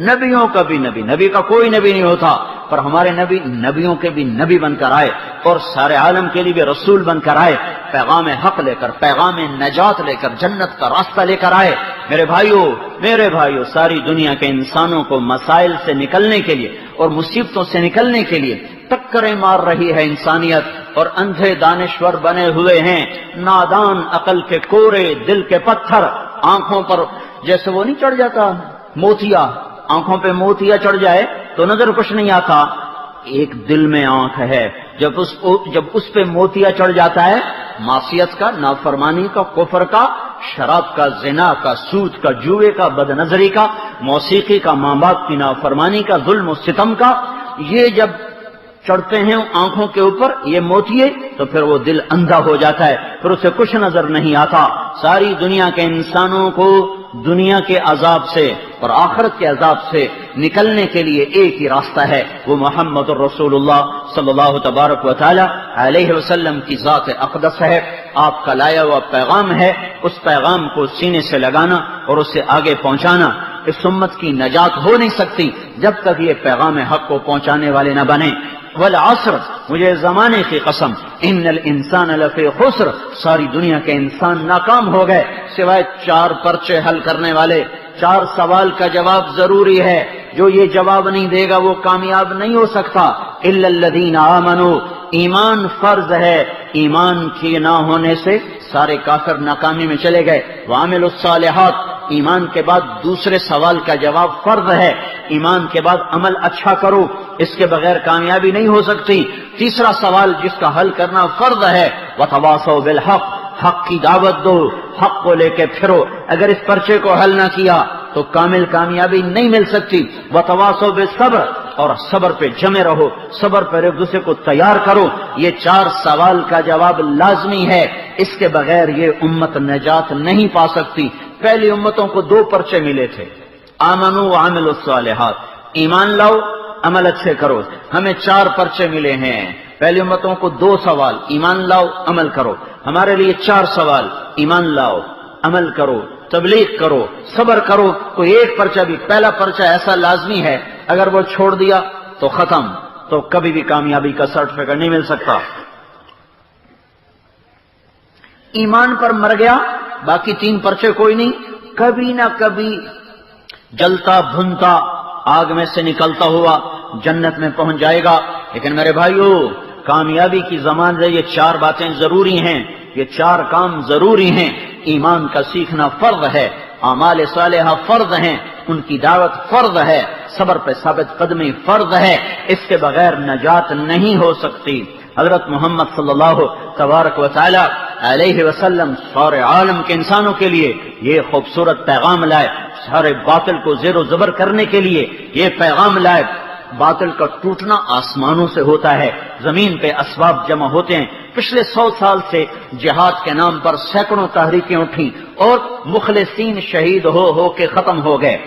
نبیوں کا بھی نبی، نبی کا کوئی نبی نہیں ہوتا پر ہمارے نبی نبیوں کے بھی نبی بن کر آئے اور سارے عالم کے لیے بھی رسول بن کر آئے، پیغام حق لے کر، پیغام نجات لے کر، جنت کا راستہ لے کر آئے۔ میرے بھائیو، ساری دنیا کے انسانوں کو مسائل سے نکلنے کے لیے اور مصیبتوں سے نکلنے کے لیے ٹکریں مار رہی ہے انسانیت، اور اندھے دانشور بنے ہوئے ہیں، نادان عقل کے کورے، دل کے پتھر، آنکھوں پر جیسے وہ نہیں چڑھ جاتا موتیا، آنکھوں پہ موتیا چڑھ جائے تو نظر کچھ نہیں آتا، ایک دل میں آنکھ ہے، جب اس پہ موتیا چڑھ جاتا ہے، معصیت کا، نافرمانی کا، کفر کا، شراب کا، زنا کا، سود کا، جوئے کا، بد نظری کا، موسیقی کا، ماں باپ کی نافرمانی کا، ظلم و ستم کا، یہ جب چڑھتے ہیں آنکھوں کے اوپر یہ موتیے تو پھر وہ دل اندھا ہو جاتا ہے، پھر اسے کچھ نظر نہیں آتا۔ ساری دنیا کے انسانوں کو دنیا کے عذاب سے اور آخرت کے عذاب سے نکلنے کے لیے ایک ہی راستہ ہے، وہ محمد الرسول اللہ صلی اللہ تبارک و تعالی علیہ وسلم کی ذات اقدس ہے، آپ کا لایا ہوا پیغام ہے، اس پیغام کو سینے سے لگانا اور اسے آگے پہنچانا۔ اس امت کی نجات ہو نہیں سکتی جب تک یہ پیغام حق کو پہنچانے والے نہ بنے۔ والعصر، مجھے زمانے کی قسم، ان الانسان لفی خسر، ساری دنیا کے انسان ناکام ہو گئے سوائے 4 پرچے حل کرنے والے۔ 4 سوال کا جواب ضروری ہے، جو یہ جواب نہیں دے گا وہ کامیاب نہیں ہو سکتا۔ الا الذین آمنوا، ایمان فرض ہے، ایمان کے نہ ہونے سے سارے کافر ناکامی میں چلے گئے۔ وعملوا الصالحات، ایمان کے بعد دوسرے سوال کا جواب فرض ہے، ایمان کے بعد عمل اچھا کرو، اس کے بغیر کامیابی نہیں ہو سکتی۔ تیسرا سوال جس کا حل کرنا فرض ہے، وتواصوا بالحق، حق کی دعوت دو، حق کو لے کے پھرو۔ اگر اس پرچے کو حل نہ کیا تو کامل کامیابی نہیں مل سکتی۔ وتواصوا بالصبر، اور صبر پہ جمے رہو، صبر پر ایک دوسرے کو تیار کرو۔ یہ 4 سوال کا جواب لازمی ہے، اس کے بغیر یہ امت نجات نہیں پا سکتی۔ پہلی امتوں کو 2 پرچے ملے تھے، آمنوا وعملوا الصالحات، ایمان لاؤ عمل اچھے کرو۔ ہمیں 4 پرچے ملے ہیں، پہلی امتوں کو 2 سوال، ایمان لاؤ عمل کرو، ہمارے لیے 4 سوال، ایمان لاؤ عمل کرو، تبلیغ کرو، صبر کرو۔ تو ایک پرچہ بھی، پہلا پرچہ ایسا لازمی ہے، اگر وہ چھوڑ دیا تو ختم، تو کبھی بھی کامیابی کا سرٹیفکیٹ نہیں مل سکتا۔ ایمان پر مر گیا، باقی 3 پرچے کوئی نہیں، کبھی نہ کبھی جلتا بھنتا آگ میں سے نکلتا ہوا جنت میں پہنچ جائے گا۔ لیکن میرے بھائیو، کامیابی کی ضمانت ہے، یہ 4 باتیں ضروری ہیں، یہ 4 کام ضروری ہیں۔ ایمان کا سیکھنا فرض ہے، اعمال صالحہ فرض ہیں، ان کی دعوت فرض ہے، صبر پہ ثابت قدمی فرض ہے، اس کے بغیر نجات نہیں ہو سکتی۔ حضرت محمد صلی اللہ تبارک و تعالی علیہ وسلم سارے عالم کے انسانوں کے لیے یہ خوبصورت پیغام لائے، سارے باطل کو زیر و زبر کرنے کے لیے یہ پیغام لائے۔ باطل کا ٹوٹنا آسمانوں سے ہوتا ہے، زمین پہ اسباب جمع ہوتے ہیں۔ پچھلے 100 سال سے جہاد کے نام پر سینکڑوں تحریکیں اٹھیں اور مخلصین شہید ہو کے ختم ہو گئے،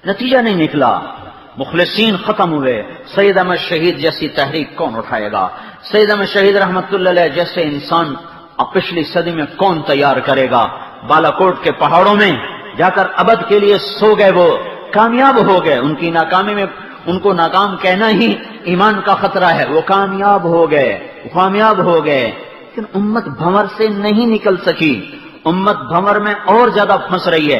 نتیجہ نہیں نکلا، مخلصین ختم ہوئے۔ سید احمد شہید جیسی تحریک کون اٹھائے گا؟ سید احمد شہید رحمت اللہ علیہ جیسے انسان پچھلی صدی میں کون تیار کرے گا؟ بالا کوٹ کے پہاڑوں میں جا کر ابد کے لیے سو گئے، وہ کامیاب ہو گئے، ان کی ناکامی میں ان کو ناکام کہنا ہی ایمان کا خطرہ ہے، وہ کامیاب ہو گئے، لیکن امت بھنور سے نہیں نکل سکی، امت بھنور میں اور زیادہ پھنس رہی ہے۔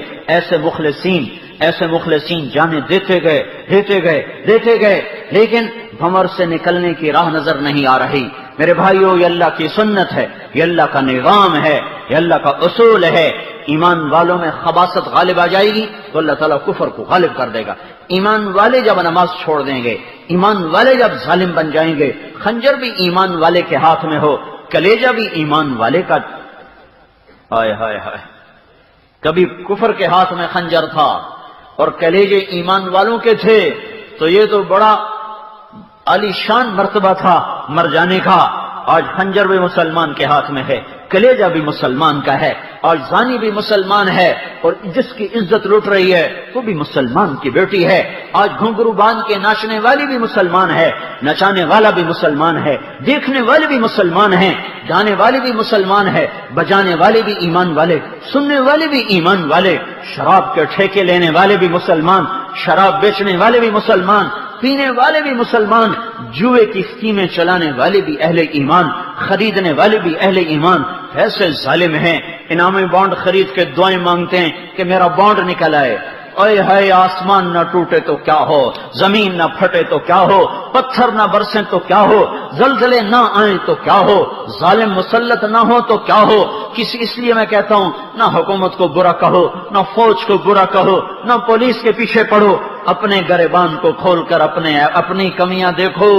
ایسے مخلصین جانے دیتے گئے، لیکن بھنور سے نکلنے کی راہ نظر نہیں آ رہی۔ میرے بھائیو، یہ اللہ کی سنت ہے، یہ اللہ کا نظام ہے، یہ اللہ کا اصول ہے۔ ایمان والوں میں خباثت غالب آ جائے گی تو اللہ تعالیٰ کفر کو غالب کر دے گا۔ ایمان والے جب نماز چھوڑ دیں گے، ایمان والے جب ظالم بن جائیں گے، خنجر بھی ایمان والے کے ہاتھ میں ہو، کلیجہ بھی ایمان والے کا، ہائے ہائے ہائے، کبھی کفر کے ہاتھ میں خنجر تھا اور کلیجے ایمان والوں کے تھے، تو یہ تو بڑا عالی شان مرتبہ تھا مر جانے کا۔ آج خنجر بھی مسلمان کے ہاتھ میں ہے، کلیجہ بھی مسلمان کا ہے، آج زانی بھی مسلمان ہے، اور جس کی عزت لوٹ رہی ہے وہ بھی مسلمان کی بیٹی ہے۔ آج گھنگرو باندھ کے ناچنے والی بھی مسلمان ہے، نچانے والا بھی مسلمان ہے، دیکھنے والے بھی مسلمان ہیں، گانے والے بھی مسلمان ہے، بجانے والے بھی ایمان والے، سننے والے بھی ایمان والے، شراب کے ٹھیکے لینے والے بھی مسلمان، شراب بیچنے والے بھی مسلمان، پینے والے بھی مسلمان، جوئے کی اسکیمیں چلانے والے بھی اہل ایمان، خریدنے والے بھی اہل ایمان۔ ایسے ظالم ہیں، انعامی بانڈ خرید کے دعائیں مانگتے ہیں کہ میرا بانڈ نکل آئے۔ اے ہے، آسمان نہ ٹوٹے تو کیا ہو، زمین نہ پھٹے تو کیا ہو، پتھر نہ برسیں تو کیا ہو، زلزلے نہ آئیں تو کیا ہو، ظالم مسلط نہ ہو تو کیا ہو۔ اس لیے میں کہتا ہوں، نہ حکومت کو برا کہو، نہ فوج کو برا کہو، نہ پولیس کے پیچھے پڑو، اپنے گریبان کو کھول کر اپنی کمیاں دیکھو،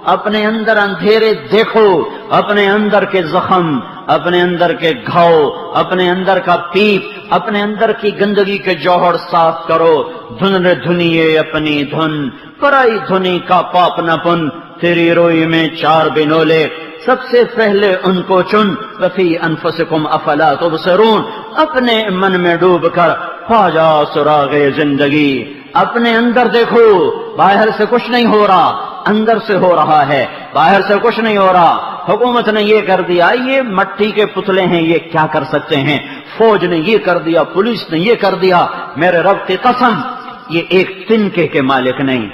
اپنے اندر اندھیرے دیکھو، اپنے اندر کے زخم، اپنے اندر کے گھاؤ، اپنے اندر کا پیپ، اپنے اندر کی گندگی کے جوہر صاف کرو۔ دھن دھنیے اپنی دھن، پرائی دھنی کا پاپ نہ پن، تیری روئی میں 4 بنولے، سب سے پہلے ان کو چن، وفی انفسکم افلا تبصرون، اپنے من میں ڈوب کر پا جا سراغ زندگی۔ اپنے اندر دیکھو، باہر سے کچھ نہیں ہو رہا، اندر سے ہو رہا ہے، باہر سے کچھ نہیں ہو رہا۔ حکومت نے یہ کر دیا، یہ مٹی کے پتلے ہیں، یہ کیا کر سکتے ہیں؟ فوج نے یہ کر دیا، پولیس نے یہ کر دیا، میرے رب کی قسم یہ ایک تنکے کے مالک نہیں،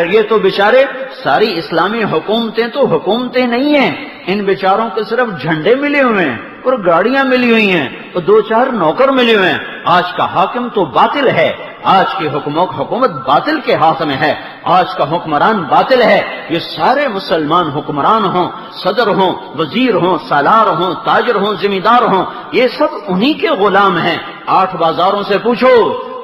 یہ تو بیچارے ساری اسلامی حکومتیں تو حکومتیں نہیں ہیں، ان بیچاروں کے صرف جھنڈے ملے ہوئے ہیں اور گاڑیاں ملی ہوئی ہیں اور 2-4 نوکر ملے ہوئے ہیں۔ آج کا حاکم تو باطل ہے، آج کی حکومت باطل کے ہاتھ میں ہے، آج کا حکمران باطل ہے۔ یہ سارے مسلمان حکمران ہوں، صدر ہوں، وزیر ہوں، سالار ہوں، تاجر ہوں، ذمہ دار ہوں، یہ سب انہی کے غلام ہیں۔ 8 بازاروں سے پوچھو،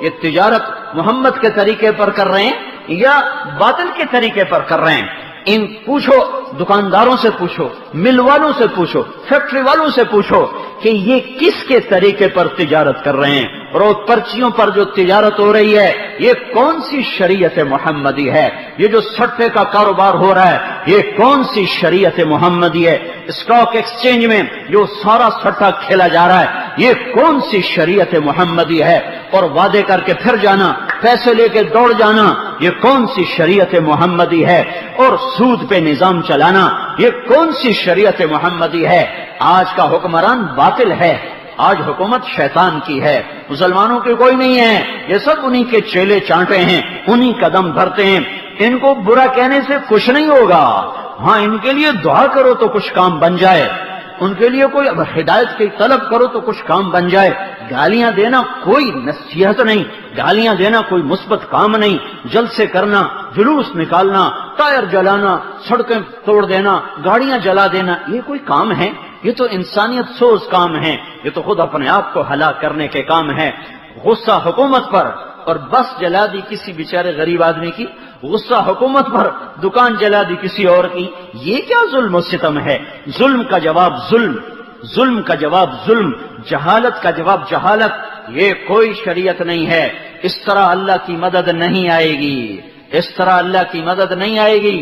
یہ تجارت محمد کے طریقے پر کر رہے ہیں یا باطل کے طریقے پر کر رہے ہیں؟ ان پوچھو، دکانداروں سے پوچھو، مل والوں سے پوچھو، فیکٹری والوں سے پوچھو کہ یہ کس کے طریقے پر تجارت کر رہے ہیں، اور پرچیوں پر جو تجارت ہو رہی ہے یہ کون سی شریعت محمدی ہے؟ یہ جو سٹے کا کاروبار ہو رہا ہے یہ کون سی شریعت محمدی ہے؟ اسٹاک ایکسچینج میں جو سارا سٹا کھیلا جا رہا ہے یہ کون سی شریعت محمدی ہے؟ اور وعدے کر کے پھر جانا، پیسے لے کے دوڑ جانا، یہ کون سی شریعت محمدی ہے؟ اور سود پہ نظام چلانا یہ کون سی شریعت محمدی ہے؟ آج کا حکمران باطل ہے، آج حکومت شیطان کی ہے، مسلمانوں کی کوئی نہیں ہے، یہ سب انہی کے چیلے چانٹے ہیں، انہی قدم بھرتے ہیں۔ ان کو برا کہنے سے کچھ نہیں ہوگا، ہاں ان کے لیے دعا کرو تو کچھ کام بن جائے، ان کے لیے کوئی ہدایت کی طلب کرو تو کچھ کام بن جائے۔ گالیاں دینا کوئی نصیحت نہیں، گالیاں دینا کوئی مثبت کام نہیں، جلسے کرنا، جلوس نکالنا، ٹائر جلانا، سڑکیں توڑ دینا، گاڑیاں جلا دینا، یہ کوئی کام ہے؟ یہ تو انسانیت سوز کام ہے، یہ تو خود اپنے آپ کو ہلاک کرنے کے کام ہے۔ غصہ حکومت پر اور بس جلا دی کسی بیچارے غریب آدمی کی، غصہ حکومت پر دکان جلا دی کسی اور کی، یہ کیا ظلم و ستم ہے؟ ظلم کا جواب ظلم، ظلم کا جواب ظلم، جہالت کا جواب جہالت، یہ کوئی شریعت نہیں ہے۔ اس طرح اللہ کی مدد نہیں آئے گی، اس طرح اللہ کی مدد نہیں آئے گی۔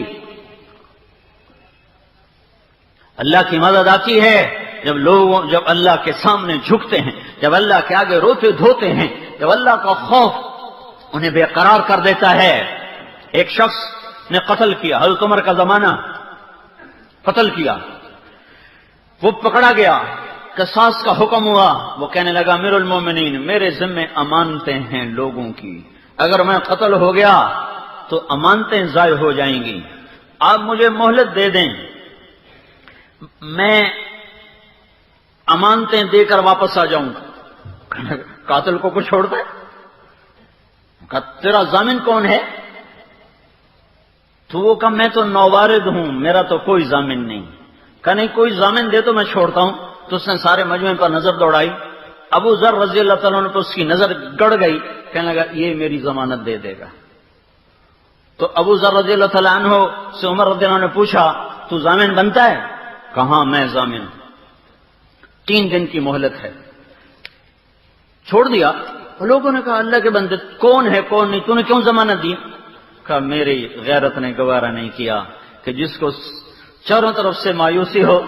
اللہ کی مدد آتی ہے جب اللہ کے سامنے جھکتے ہیں، جب اللہ کے آگے روتے دھوتے ہیں، جب اللہ کا خوف انہیں بے قرار کر دیتا ہے۔ ایک شخص نے قتل کیا، حضرت عمر کا زمانہ، قتل کیا، وہ پکڑا گیا، قصاص کا حکم ہوا۔ وہ کہنے لگا امیر المومنین میرے ذمے امانتیں ہیں لوگوں کی، اگر میں قتل ہو گیا تو امانتیں ضائع ہو جائیں گی، آپ مجھے مہلت دے دیں، میں امانتیں دے کر واپس آ جاؤں گا۔ قاتل کو کچھ چھوڑتا ہے؟ کہا تیرا ضامن کون ہے؟ تو وہ کہا میں تو نووارد ہوں، میرا تو کوئی ضامن نہیں۔ کہا نہیں کوئی ضامن دے تو میں چھوڑتا ہوں۔ تو اس نے سارے مجمع پر نظر دوڑائی، ابو ذر رضی اللہ تعالیٰ عنہ پر اس کی نظر گڑ گئی، کہنے لگا یہ میری ضمانت دے دے گا۔ تو ابو ذر رضی اللہ تعالیٰ عنہ سے عمر رضی اللہ عنہ نے پوچھا تو ضامن بنتا ہے؟ کہاں میں ضامن، 3 دن کی مہلت ہے۔ چھوڑ دیا۔ لوگوں نے کہا اللہ کے بندے کون ہے کون نہیں، تو نے کیوں ضمانت دی؟ کہا میری غیرت نے گوارا نہیں کیا کہ جس کو چاروں طرف سے مایوسی ہو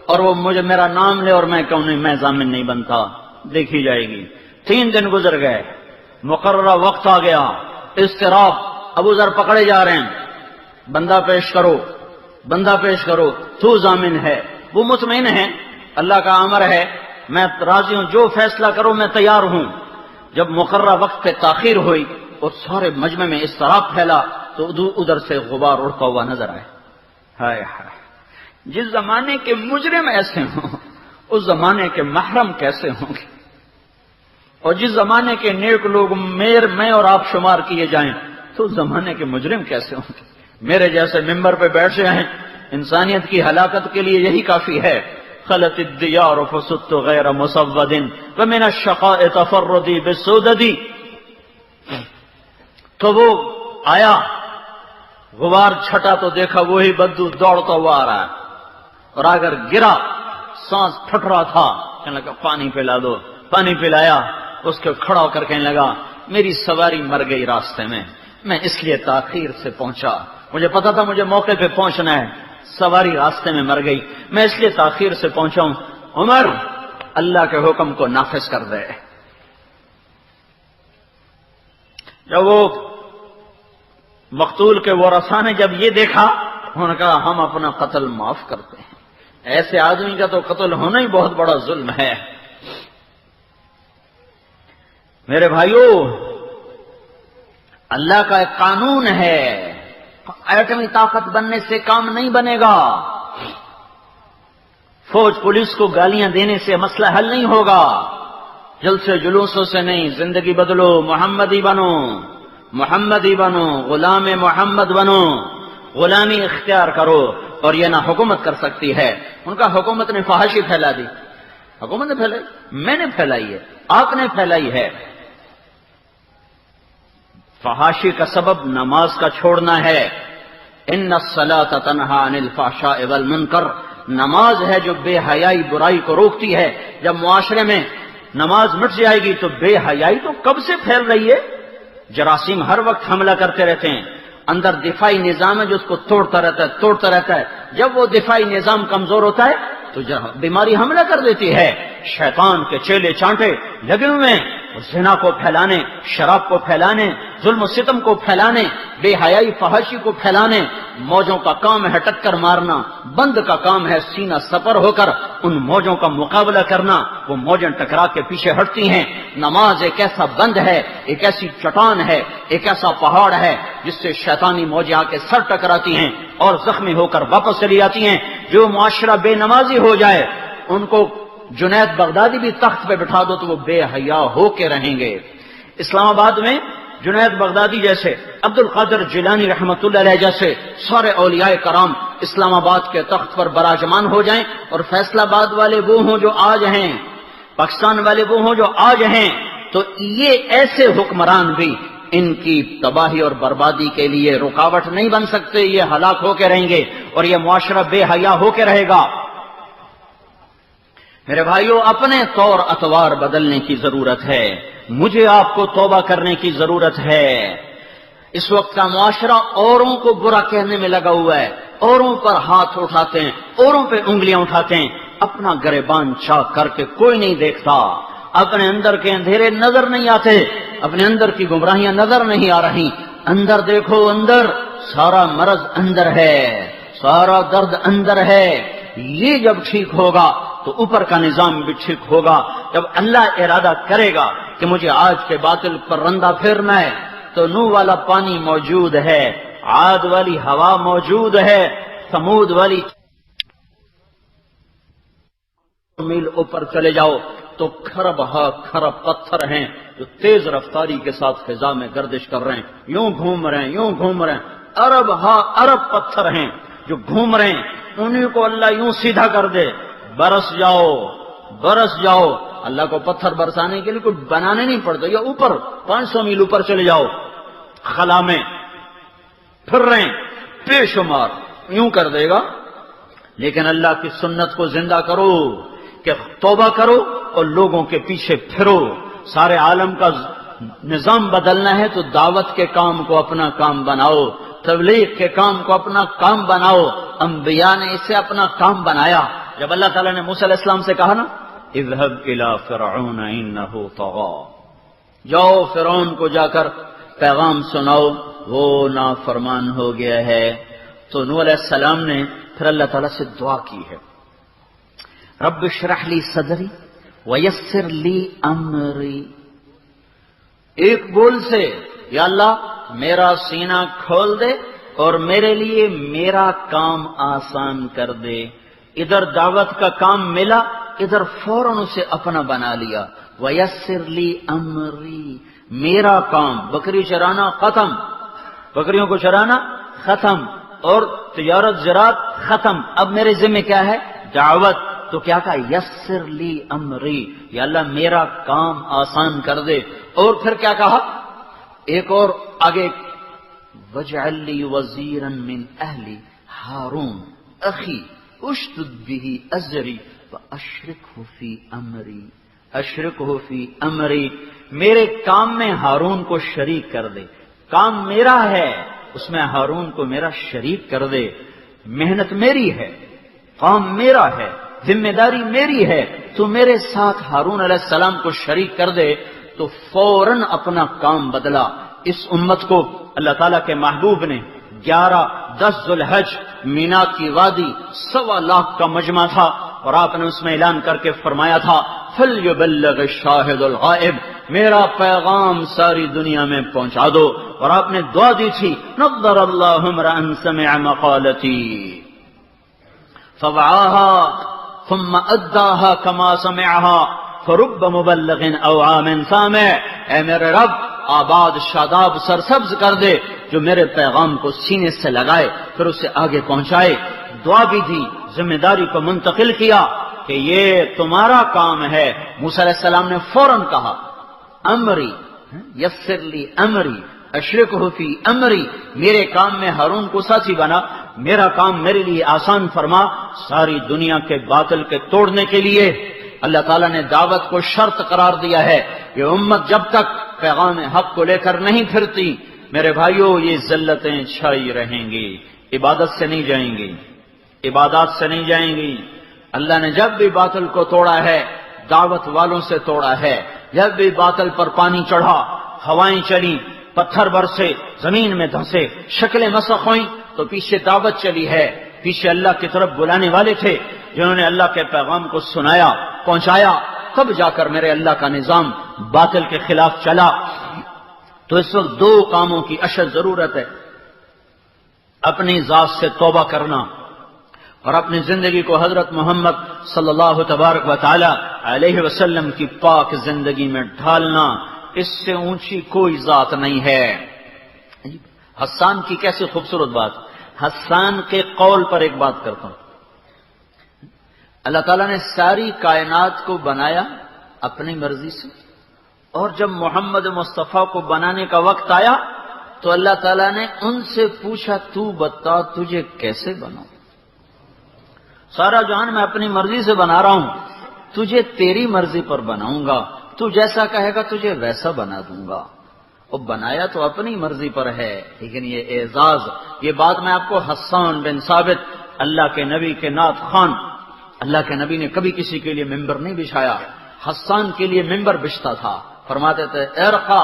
اور وہ مجھے میرا نام لے اور میں کہوں نہیں میں ضامن نہیں بنتا، دیکھی جائے گی۔ 3 دن گزر گئے، مقررہ وقت آ گیا، اضطراب، ابو ذر پکڑے جا رہے ہیں، بندہ پیش کرو، بندہ پیش کرو، تو ضامن ہے۔ وہ مطمئن ہے، اللہ کا امر ہے، میں راضی ہوں، جو فیصلہ کرو میں تیار ہوں۔ جب مقررہ وقت پہ تاخیر ہوئی اور سارے مجمع میں اضطراب پھیلا تو ادھر سے غبار اڑتا ہوا نظر آئے۔ ہائے ہائے، جس زمانے کے مجرم ایسے ہوں اس زمانے کے محرم کیسے ہوں گے، اور جس زمانے کے نیک لوگ میں اور آپ شمار کیے جائیں تو اس زمانے کے مجرم کیسے ہوں گے۔ میرے جیسے ممبر پہ بیٹھ جائیں ہیں، انسانیت کی ہلاکت کے لیے یہی کافی ہے۔ خلت الدیار فصدت غیر مسود ومن الشقاء تفردی بالسوددی۔ تو وہ آیا، غبار چھٹا تو دیکھا وہی بدو دوڑتا ہوا آ رہا ہے، اور اگر گرا سانس پھٹ رہا تھا، کہنے لگا پانی پلا دو، پانی پلایا، اس کو کھڑا ہو کر کہنے لگا میری سواری مر گئی راستے میں اس لیے تاخیر سے پہنچا، مجھے پتا تھا مجھے موقع پہ پہنچنا ہے، سواری راستے میں مر گئی، میں اس لیے تاخیر سے پہنچا ہوں۔ عمر اللہ کے حکم کو نافذ کر دے۔ جب وہ مقتول کے ورثاء نے جب یہ دیکھا، انہوں نے کہا ہم اپنا قتل معاف کرتے ہیں، ایسے آدمی کا تو قتل ہونا ہی بہت بڑا ظلم ہے۔ میرے بھائیو، اللہ کا ایک قانون ہے، ایٹمی طاقت بننے سے کام نہیں بنے گا، فوج پولیس کو گالیاں دینے سے مسئلہ حل نہیں ہوگا، جلسے جلوسوں سے نہیں، زندگی بدلو، محمدی بنو، محمدی بنو، غلام محمد بنو، غلامی اختیار کرو، اور یہ نہ حکومت کر سکتی ہے۔ ان کا حکومت نے فحاشی پھیلا دی، حکومت نے پھیلائی، میں نے پھیلائی ہے، آپ نے پھیلائی ہے۔ فحاشی کا سبب نماز کا چھوڑنا ہے۔ ان الصلاۃ تنہی عن الفحشاء والمنکر، نماز ہے جو بے حیائی برائی کو روکتی ہے۔ جب معاشرے میں نماز مٹ جائے گی تو بے حیائی تو کب سے پھیل رہی ہے، جراثیم ہر وقت حملہ کرتے رہتے ہیں، اندر دفاعی نظام ہے جو اس کو توڑتا رہتا ہے، جب وہ دفاعی نظام کمزور ہوتا ہے تو بیماری حملہ کر دیتی ہے۔ شیطان کے چیلے چانٹے لگے ہوئے ہیں زنا کو پھیلانے، شراب کو پھیلانے، ظلم و ستم کو پھیلانے، بے حیائی فحاشی کو پھیلانے۔ موجوں کا کام ہے ٹکر مارنا، بند کا کام ہے سینہ سپر ہو کر ان موجوں کا مقابلہ کرنا۔ وہ موجیں ٹکرا کے پیچھے ہٹتی ہیں۔ نماز ایک ایسا بند ہے، ایک ایسی چٹان ہے، ایک ایسا پہاڑ ہے جس سے شیطانی موجیں آ کے سر ٹکراتی ہیں اور زخمی ہو کر واپس چلی آتی ہیں۔ جو معاشرہ بے نمازی ہو جائے ان کو جنید بغدادی بھی تخت پہ بٹھا دو تو وہ بے حیا ہو کے رہیں گے۔ اسلام آباد میں جنید بغدادی جیسے، عبد القادر جیلانی رحمۃ اللہ علیہ جیسے سارے اولیاء کرام اسلام آباد کے تخت پر براجمان ہو جائیں، اور فیصلہ آباد والے وہ ہوں جو آج ہیں، پاکستان والے وہ ہوں جو آج ہیں، تو یہ ایسے حکمران بھی ان کی تباہی اور بربادی کے لیے رکاوٹ نہیں بن سکتے، یہ ہلاک ہو کے رہیں گے اور یہ معاشرہ بے حیا ہو کے رہے گا۔ میرے بھائیوں، اپنے طور اطوار بدلنے کی ضرورت ہے، مجھے آپ کو توبہ کرنے کی ضرورت ہے۔ اس وقت کا معاشرہ اوروں کو برا کہنے میں لگا ہوا ہے، اوروں پر ہاتھ اٹھاتے ہیں، اوروں پہ انگلیاں اٹھاتے ہیں، اپنا گریبان چاک کر کے کوئی نہیں دیکھتا، اپنے اندر کے اندھیرے نظر نہیں آتے، اپنے اندر کی گمراہیاں نظر نہیں آ رہی۔ اندر دیکھو، اندر سارا مرض اندر ہے، سارا درد اندر ہے۔ یہ جب ٹھیک ہوگا تو اوپر کا نظام بھی ٹھیک ہوگا۔ جب اللہ ارادہ کرے گا کہ مجھے آج کے باطل پر رندہ پھیرنا ہے تو نوح والا پانی موجود ہے، عاد والی ہوا موجود ہے، ثمود والی میل اوپر چلے جاؤ تو کھرب کھرب پتھر ہیں جو تیز رفتاری کے ساتھ فضا میں گردش کر رہے ہیں، یوں گھوم رہے ہیں، یوں گھوم رہے ہیں، ارب پتھر ہیں جو گھوم رہے ہیں، انہیں کو اللہ یوں سیدھا کر دے، برس جاؤ۔ اللہ کو پتھر برسانے کے لیے کچھ بنانے نہیں پڑتا، یا اوپر 500 میل اوپر چلے جاؤ، خلا میں پھر رہے ہیں، بے شمار یوں کر دے گا۔ لیکن اللہ کی سنت کو زندہ کرو کہ توبہ کرو اور لوگوں کے پیچھے پھرو۔ سارے عالم کا نظام بدلنا ہے تو دعوت کے کام کو اپنا کام بناؤ، تبلیغ کے کام کو اپنا کام بناؤ۔ انبیاء نے اسے اپنا کام بنایا۔ جب اللہ تعالیٰ نے موسیٰ علیہ السلام سے کہا نا، اذهب الى فرعون انه طغى، جاؤ فرعون کو جا کر پیغام سناؤ، وہ نافرمان ہو گیا ہے، تو نوح علیہ السلام نے پھر اللہ تعالیٰ سے دعا کی ہے، رب اشرح لی صدری ویسر لی امری۔ ایک بول سے، یا اللہ میرا سینہ کھول دے اور میرے لیے میرا کام آسان کر دے۔ ادھر دعوت کا کام ملا، ادھر فوراً اسے اپنا بنا لیا۔ ویسر لی امری، میرا کام، بکری چرانا ختم، بکریوں کو چرانا ختم، اور تجارت زراعت ختم، اب میرے ذمہ کیا ہے؟ دعوت۔ تو کیا کہا؟ یسر لی امری، یا اللہ میرا کام آسان کر دے۔ اور پھر کیا کہا؟ ایک اور آگے، وجعل لی وزیرا من اہلی ہارون اخی اشدد به ازری واشرکہ فی امری، اشرکہ فی امری، میرے کام میں ہارون کو شریک کر دے، کام میرا ہے اس میں ہارون کو میرا شریک کر دے، محنت میری ہے، کام میرا ہے، ذمہ داری میری ہے، تو میرے ساتھ ہارون علیہ السلام کو شریک کر دے۔ تو فوراً اپنا کام بدلا۔ اس امت کو اللہ تعالیٰ کے محبوب نے 11-10 ذوالحج مینا کی وادی 1.25 لاکھ کا مجمع تھا، اور آپ نے اس میں اعلان کر کے فرمایا تھا، فَلْيُبَلِّغِ الشَّاهِدُ الْغَائِبُ، میرا پیغام ساری دنیا میں پہنچا دو۔ اور آپ نے دعا دی تھی، نَضَّرَ اللَّهُ امْرَأً سَمِعَ مَقَالَتِي فَوَعَاهَا ثُمَّ أَدَّاهَا كَمَا سَمِعَهَا فَرُبَّ مُبَلِّغٍ أَوْعَىٰ مِن سَامِعٍ، اے میرے رب آباد شاداب سرسبز کر دے جو میرے پیغام کو سینے سے لگائے پھر اسے آگے پہنچائے۔ دعا بھی دی، ذمہ داری کو منتقل کیا کہ یہ تمہارا کام ہے۔ موسیٰ علیہ السلام نے فوراً کہا، امری یسر لی امری اشرکہ فی امری، میرے کام میں ہارون کو ساتھی بنا، میرا کام میرے لیے آسان فرما۔ ساری دنیا کے باطل کے توڑنے کے لیے اللہ تعالیٰ نے دعوت کو شرط قرار دیا ہے۔ یہ امت جب تک پیغام حق کو لے کر نہیں پھرتی، میرے بھائیوں، یہ ذلتیں چھائی رہیں گی، عبادت سے نہیں جائیں گی، عبادات سے نہیں جائیں گی۔ اللہ نے جب بھی باطل کو توڑا ہے دعوت والوں سے توڑا ہے۔ جب بھی باطل پر پانی چڑھا، ہوائیں چلی، پتھر برسے، زمین میں دھنسے، شکلیں مسخ ہوئیں، تو پیچھے دعوت چلی ہے، پیچھے اللہ کی طرف بلانے والے تھے جنہوں نے اللہ کے پیغام کو سنایا، پہنچایا، تب جا کر میرے اللہ کا نظام باطل کے خلاف چلا۔ تو اس وقت 2 کاموں کی اشد ضرورت ہے، اپنی ذات سے توبہ کرنا اور اپنی زندگی کو حضرت محمد صلی اللہ تبارک و تعالی علیہ وسلم کی پاک زندگی میں ڈھالنا۔ اس سے اونچی کوئی ذات نہیں ہے۔ حسان کی کیسی خوبصورت بات، حسان کے قول پر ایک بات کرتا ہوں۔ اللہ تعالیٰ نے ساری کائنات کو بنایا اپنی مرضی سے، اور جب محمد مصطفیٰ کو بنانے کا وقت آیا تو اللہ تعالیٰ نے ان سے پوچھا، تو بتا تجھے کیسے بناؤں؟ سارا جہان میں اپنی مرضی سے بنا رہا ہوں، تجھے تیری مرضی پر بناؤں گا، تو جیسا کہے گا تجھے ویسا بنا دوں گا۔ اور بنایا تو اپنی مرضی پر ہے، لیکن یہ اعزاز، یہ بات میں آپ کو حسان بن ثابت اللہ کے نبی کے نعت خوان، اللہ کے نبی نے کبھی کسی کے لیے ممبر نہیں بچھایا، حسان کے لیے ممبر بچھتا تھا، فرماتے تھے ارقا،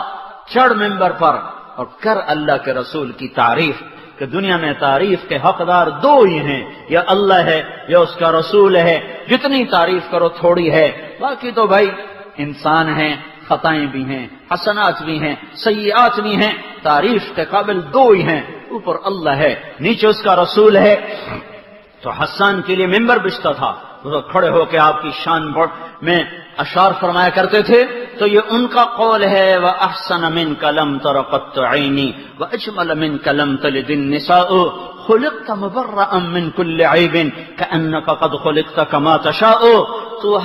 چڑھ ممبر پر اور کر اللہ کے رسول کی تعریف، کہ دنیا میں تعریف کے حقدار دو ہی ہیں، یا اللہ ہے یا اس کا رسول ہے، جتنی تعریف کرو تھوڑی ہے، باقی تو بھائی انسان ہیں، خطائیں بھی ہیں، حسنات بھی ہیں، سیئات بھی ہیں، تعریف کے قابل دو ہی ہیں، اوپر اللہ ہے، نیچے اس کا رسول ہے۔ تو حسان کے لیے ممبر بچتا تھا، وہ کھڑے ہو کے آپ کی شان میں اشعار فرمایا کرتے تھے، تو یہ ان کا قول ہے وَأَحْسَنَ مِنْكَ لَمْ تَرَ قَطُّ عَيْنِي وَأَجْمَلَ مِنْكَ لَمْ تَلِدِ النِّسَاءُ خُلِقْتَ مُبَرَّأً مِنْ كُلِّ عَيْبٍ كَأَنَّكَ قَدْ خُلِقْتَ كَمَا تَشَاءُ، تو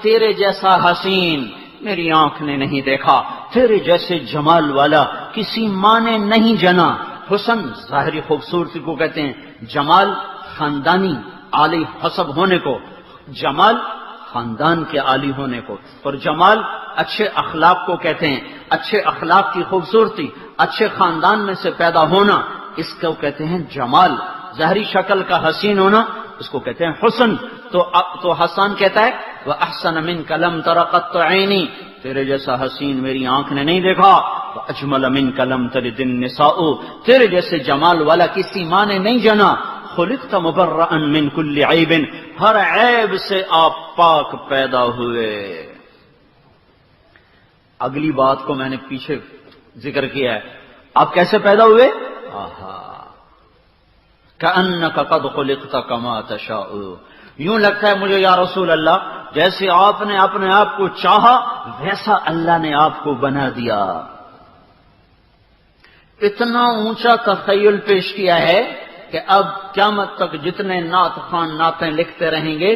تیرے جیسا حسین میری آنکھ نے نہیں دیکھا، تیرے جیسے جمال والا کسی ماں نے نہیں جنا۔ حسن ظاہری خوبصورتی کو کہتے ہیں، جمال خاندانی عالی حسب ہونے کو، جمال خاندان کے عالی ہونے کو، اور جمال اچھے اخلاق کو کہتے ہیں، اچھے اخلاق کی خوبصورتی، اچھے خاندان میں سے پیدا ہونا، اس کو کہتے ہیں جمال۔ ظاہری شکل کا حسین ہونا اس کو کہتے ہیں حسن۔ تو حسان کہتا ہے وَأَحْسَنَ مِنْكَ لَمْ تَرَ قَطُّ عَيْنِي، تیرے جیسا حسین میری آنکھ نے نہیں دیکھا، وَأَجْمَلَ مِنْكَ لَمْ تَلِدِ النِّسَاءُ، تیرے جیسے جمال والا کسی ماں نے نہیں جنا، خُلِقْتَ مُبَرَّأً مِنْ كُلِّ عَيْبٍ، ہر عیب سے آپ پاک پیدا ہوئے۔ اگلی بات کو میں نے پیچھے ذکر کیا ہے، آپ کیسے پیدا ہوئے؟ كَأَنَّكَ قَدْ خُلِقْتَ كَمَا تَشَاءُ، یوں لگتا ہے مجھے یا رسول اللہ جیسے آپ نے اپنے آپ کو چاہا ویسا اللہ نے آپ کو بنا دیا۔ اتنا اونچا تخیل پیش کیا ہے کہ اب قیامت تک جتنے نعت خوان نعتیں لکھتے رہیں گے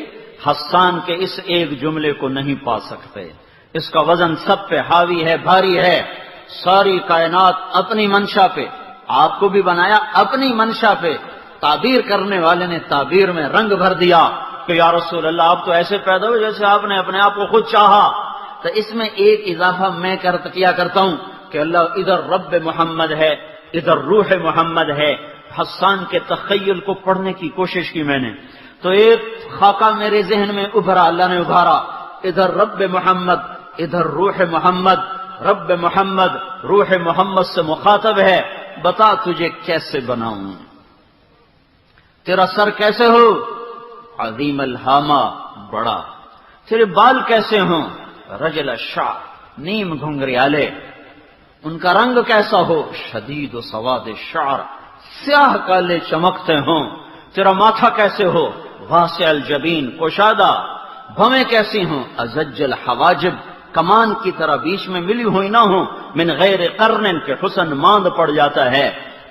حسان کے اس ایک جملے کو نہیں پا سکتے۔ اس کا وزن سب پہ حاوی ہے، بھاری ہے، ساری کائنات اپنی منشا پہ، آپ کو بھی بنایا اپنی منشا پہ، تعبیر کرنے والے نے تعبیر میں رنگ بھر دیا کہ یا رسول اللہ آپ تو ایسے پیدا ہوئے جیسے آپ نے اپنے آپ کو خود چاہا۔ تو اس میں ایک اضافہ میں کیا کرتا ہوں کہ اللہ ادھر رب محمد ہے، ادھر روح محمد ہے۔ حسان کے تخیل کو پڑھنے کی کوشش کی میں نے، تو ایک خاکہ میرے ذہن میں ابھرا، اللہ نے ابھارا، ادھر رب محمد ادھر روح محمد، رب محمد روح محمد سے مخاطب ہے، بتا تجھے کیسے بناؤں، تیرا سر کیسے ہو، عظیم الہامہ بڑا، تیرے بال کیسے ہوں، رجل الشعر نیم گھنگریالے، ان کا رنگ کیسا ہو، شدید و سواد الشعر سیاہ کالے چمکتے ہوں، تیرا ماتھا کیسے ہو، واسع الجبین کشادہ، بھویں کیسی ہوں، ازج الحواجب کمان کی طرح بیچ میں ملی ہوئی نہ ہوں، من غیر قرن کے حسن ماند پڑ جاتا ہے،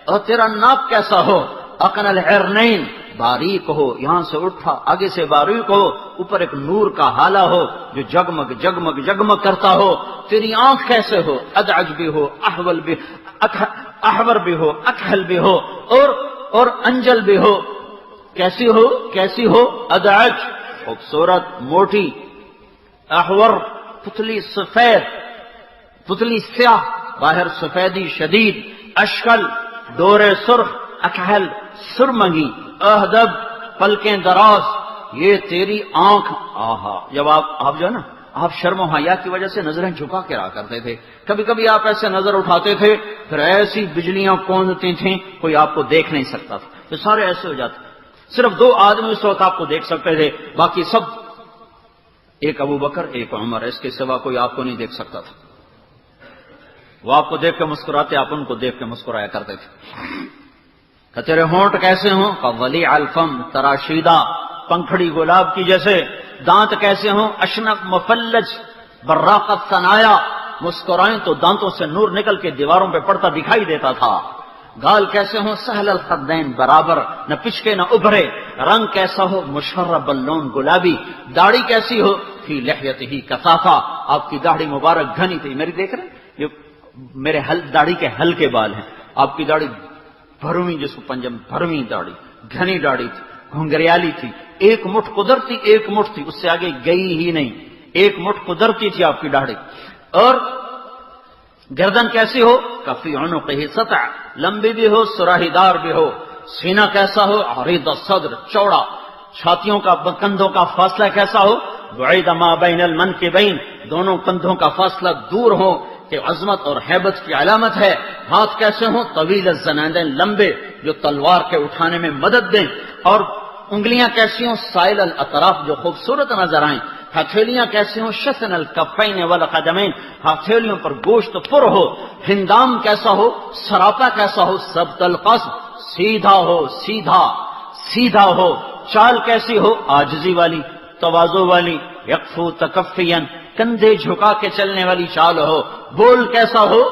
اور تیرا ناک کیسا ہو، اقن العرنین باریک ہو، یہاں سے اٹھا آگے سے باریک ہو، اوپر ایک نور کا حالہ ہو جو جگمگ جگمگ جگمگ کرتا ہو، تیری آنکھ کیسے ہو، ادعج بھی ہو، احول بھی، احور بھی ہو، اکحل بھی ہو، اور انجل بھی ہو، کیسی ہو، ادعج خوبصورت موٹی، احور پتلی سفید، پتلی سیاہ باہر سفیدی شدید، اشکل ڈورے سرخ، اکحل سرمگی، اہدب پلکیں دراز، یہ تیری آنکھ۔ آہا، جب آپ جو ہے نا، آپ شرم و حیا کی وجہ سے نظریں جھکا کے رہا کرتے تھے، کبھی کبھی آپ ایسے نظر اٹھاتے تھے پھر ایسی بجلیاں کوندتی تھیں کوئی آپ کو دیکھ نہیں سکتا تھا، تو سارے ایسے ہو جاتے، صرف دو آدمی اس وقت آپ کو دیکھ سکتے تھے، باقی سب ایک ابو بکر ایک عمر، اس کے سوا کوئی آپ کو نہیں دیکھ سکتا تھا۔ وہ آپ کو دیکھ کے مسکراتے، آپ ان کو دیکھ کے مسکرایا کرتے تھے۔ کہ تیرے ہونٹ کیسے ہوں، ولی الفم تراشیدہ پنکھڑی گلاب کی جیسے، دانت کیسے ہوں، اشنب مفلج براقت ثنایا، مسکرائیں تو دانتوں سے نور نکل کے دیواروں پہ پڑتا دکھائی دیتا تھا، گال کیسے ہوں، سہل الخدین برابر، نہ پچکے نہ ابھرے، رنگ کیسا ہو، مشرب اللون گلابی، داڑھی کیسی ہو، فی لحیتہ کثافہ، آپ کی داڑھی مبارک گھنی تھی، میری دیکھ رہے ہیں یہ میرے داڑھی کے ہلکے بال ہیں، آپ کی داڑھی بھرویں، جس کو پنجم بھرویں داڑھی، گھنی داڑھی تھی، گھنگریالی تھی، ایک مٹھ قدرتی ایک مٹھ تھی، اس سے آگے گئی ہی نہیں، ایک مٹھ قدرتی تھی آپ کی داڑھی، اور گردن کیسی ہو، کفی عنقہ سطع، لمبی بھی ہو سراہی دار بھی ہو، سینہ کیسا ہو، عریض الصدر، چوڑا، چھاتیوں کا کندھوں کا فاصلہ کیسا ہو، بعید ما بین المنکبین، دونوں کندھوں کا فاصلہ دور ہو کہ عظمت اور ہیبت کی علامت ہے، ہاتھ کیسے ہوں، طویل الزنادین، لمبے جو تلوار کے اٹھانے میں مدد دیں، اور انگلیاں کیسی ہوں، سائل الاطراف جو خوبصورت نظر آئیں، ہتھیلیاں کیسی ہوں، شسن الکفین والقدمین، ہتھیلیوں پر گوشت پر ہو، ہندام کیسا ہو، سراپا کیسا ہو، سبط القصد، سیدھا ہو، سیدھا سیدھا ہو، چال کیسی ہو، عاجزی والی، تواضع والی، یقفو تکفین، کندھے جھکا کے چلنے والی چال ہو، بول کیسا ہو،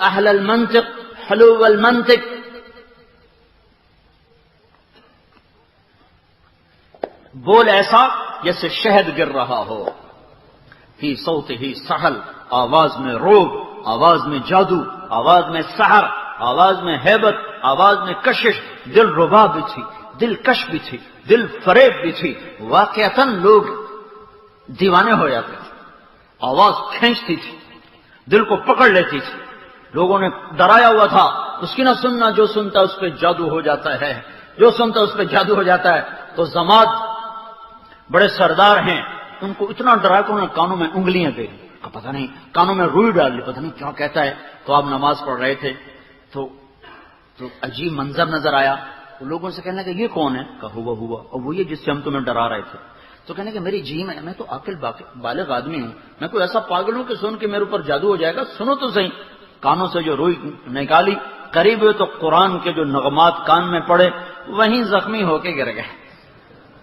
اہل المنطق، حلو المنطق، بول ایسا جیسے شہد گر رہا ہو، فی صوت ہی سحل، آواز میں روب، آواز میں جادو، آواز میں سحر، آواز میں ہیبت، آواز میں کشش، دل ربا بھی تھی، دل کش بھی تھی، دل فریب بھی تھی، واقعتاً لوگ دیوانے ہو جاتے تھے، آواز کھینچتی تھی، دل کو پکڑ لیتی تھی، لوگوں نے ڈرایا ہوا تھا اس کی نہ سننا، جو سنتا اس پہ جادو ہو جاتا ہے، جو سنتا اس پہ جادو ہو جاتا ہے۔ تو زماد بڑے سردار ہیں، ان کو اتنا ڈرایا کہ انہوں نے کانوں میں انگلیاں دے لی، پتہ نہیں کانوں میں روئی ڈال لی، پتہ نہیں کیا کہتا ہے۔ تو آپ نماز پڑھ رہے تھے تو عجیب منظر نظر آیا، تو لوگوں سے کہنے کہ یہ کون ہے، کہا ہوا اور وہ یہ جس سے ہم تمہیں ڈرا رہے تھے۔ تو کہنے کہ میری جی میں تو عاقل بالغ آدمی ہوں، میں کوئی ایسا پاگل ہوں کہ سن کے میرے اوپر جادو ہو جائے گا، سنو تو صحیح۔ کانوں سے جو روئی نکالی، قریب ہوئے تو قرآن کے جو نغمات کان میں پڑے، وہیں زخمی ہو کے گر گئے،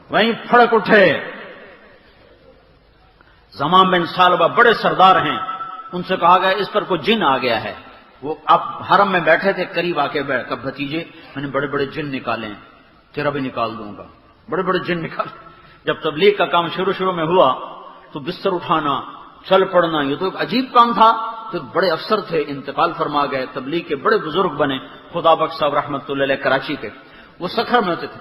وہیں پھڑک اٹھے۔ زمام بن ثعلبہ بڑے سردار ہیں، ان سے کہا گیا اس پر کوئی جن آ گیا ہے۔ وہ اب حرم میں بیٹھے تھے، قریب آ کے بیٹھ کر بھتیجے میں نے بڑے بڑے جن نکالے ہیں، تیرا بھی نکال دوں گا، بڑے بڑے جن نکال۔ جب تبلیغ کا کام شروع میں ہوا تو بستر اٹھانا، چل پڑنا، یہ تو ایک عجیب کام تھا۔ تو بڑے افسر تھے، انتقال فرما گئے، تبلیغ کے بڑے بزرگ بنے، خدا بخش صاحب رحمۃ اللہ علیہ کراچی کے، وہ سکھر میں ہوتے تھے۔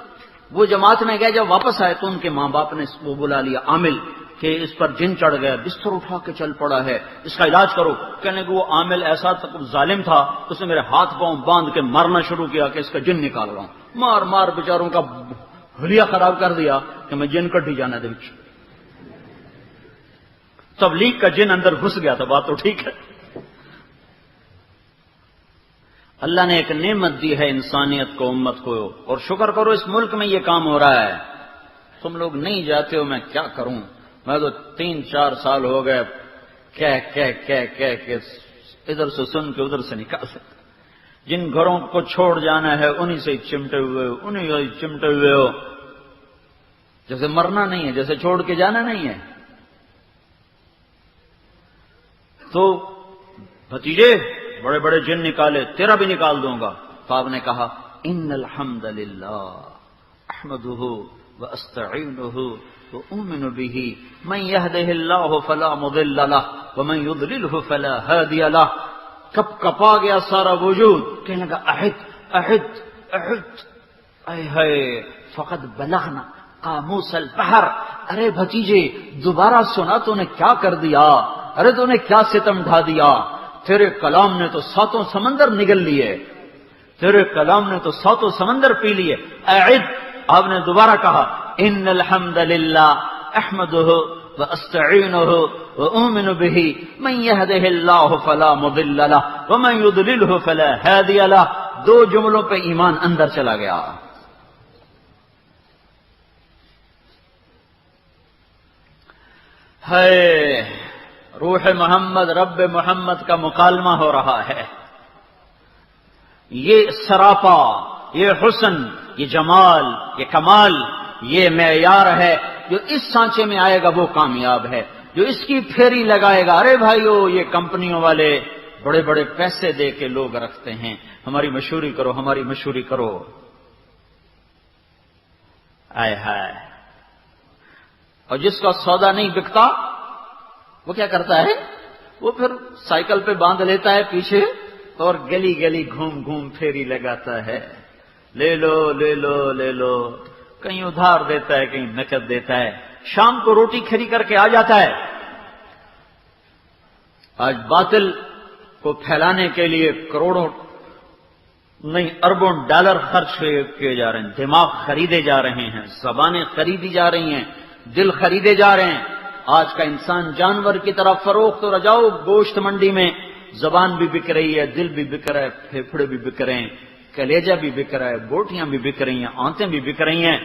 وہ جماعت میں گئے، جب واپس آئے تو ان کے ماں باپ نے وہ بلا لیا عامل کہ اس پر جن چڑھ گیا، بستر اٹھا کے چل پڑا ہے، اس کا علاج کرو۔ کہنے کہ وہ عامل ایسا ظالم تھا، اس نے میرے ہاتھ پاؤں باندھ کے مارنا شروع کیا کہ اس کا جن نکال رہا ہوں، مار مار بیچاروں کا حلیہ خراب کر دیا کہ میں جن کٹ ہی جانا دے۔ تبلیغ کا جن اندر گھس گیا تھا، بات تو ٹھیک ہے۔ اللہ نے ایک نعمت دی ہے انسانیت کو، امت کو، اور شکر کرو اس ملک میں یہ کام ہو رہا ہے۔ تم لوگ نہیں جاتے ہو، میں کیا کروں، میں تو 3-4 سال ہو گئے کہہ ادھر سے سن کے ادھر سے نکال سکتے۔ جن گھروں کو چھوڑ جانا ہے انہی سے چمٹے ہوئے ہو، انہی سے چمٹے ہوئے ہو، جیسے مرنا نہیں ہے، جیسے چھوڑ کے جانا نہیں ہے۔ تو بھتیجے بڑے بڑے جن نکالے، تیرا بھی نکال دوں گا۔ تو آپ نے کہا ان الحمد للہ احمدہ واستعینہ وأؤمن به من يهده الله فلا مضل له ومن يضلله فلا هادي له۔ کپ کپا گیا سارا وجود، کہنے لگا احد احد احد، اے ہے فقد بلغنا قاموس البحر۔ ارے بھتیجے دوبارہ سنا تو نے کیا کر دیا، ارے تو نے کیا ستم ڈھا دیا، تیرے کلام نے تو 7 سمندر نگل لیے، تیرے کلام نے تو 7 سمندر پی لیے۔ اعد، آپ نے دوبارہ کہا ان الحمد للہ احمدہ واستعینہ واؤمن به من يهده الله فلا مضل له ومن يضلله فلا هادي له۔ 2 جملوں پہ ایمان اندر چلا گیا۔ ہے روح محمد رب محمد کا مکالمہ ہو رہا ہے۔ یہ سراپا، یہ حسن، یہ جمال، یہ کمال، یہ معیار ہے۔ جو اس سانچے میں آئے گا وہ کامیاب ہے، جو اس کی پھیری لگائے گا۔ ارے بھائیو، یہ کمپنیوں والے بڑے بڑے پیسے دے کے لوگ رکھتے ہیں، ہماری مشہوری کرو، ہماری مشہوری کرو۔ آئے ہائے، اور جس کا سودا نہیں بکتا وہ کیا کرتا ہے، وہ پھر سائیکل پہ باندھ لیتا ہے پیچھے اور گلی گلی گھوم گھوم پھیری لگاتا ہے، لے لو لے لو لے لو۔ کہیں ادھار دیتا ہے کہیں نقد دیتا ہے، شام کو روٹی کھری کر کے آ جاتا ہے۔ آج باطل کو پھیلانے کے لیے کروڑوں نہیں اربوں ڈالر خرچ کیے جا رہے ہیں، دماغ خریدے جا رہے ہیں، زبانیں خریدی جا رہی ہیں، دل خریدے جا رہے ہیں۔ آج کا انسان جانور کی طرح فروخت ہو جاؤ، گوشت منڈی میں زبان بھی بک رہی ہے، دل بھی بک رہا ہے، پھیپھڑے بھی بک رہے ہیں، کلیجہ بھی بک رہا ہے، بوٹیاں بھی بک رہی ہیں، آنتیں بھی بک رہی ہیں۔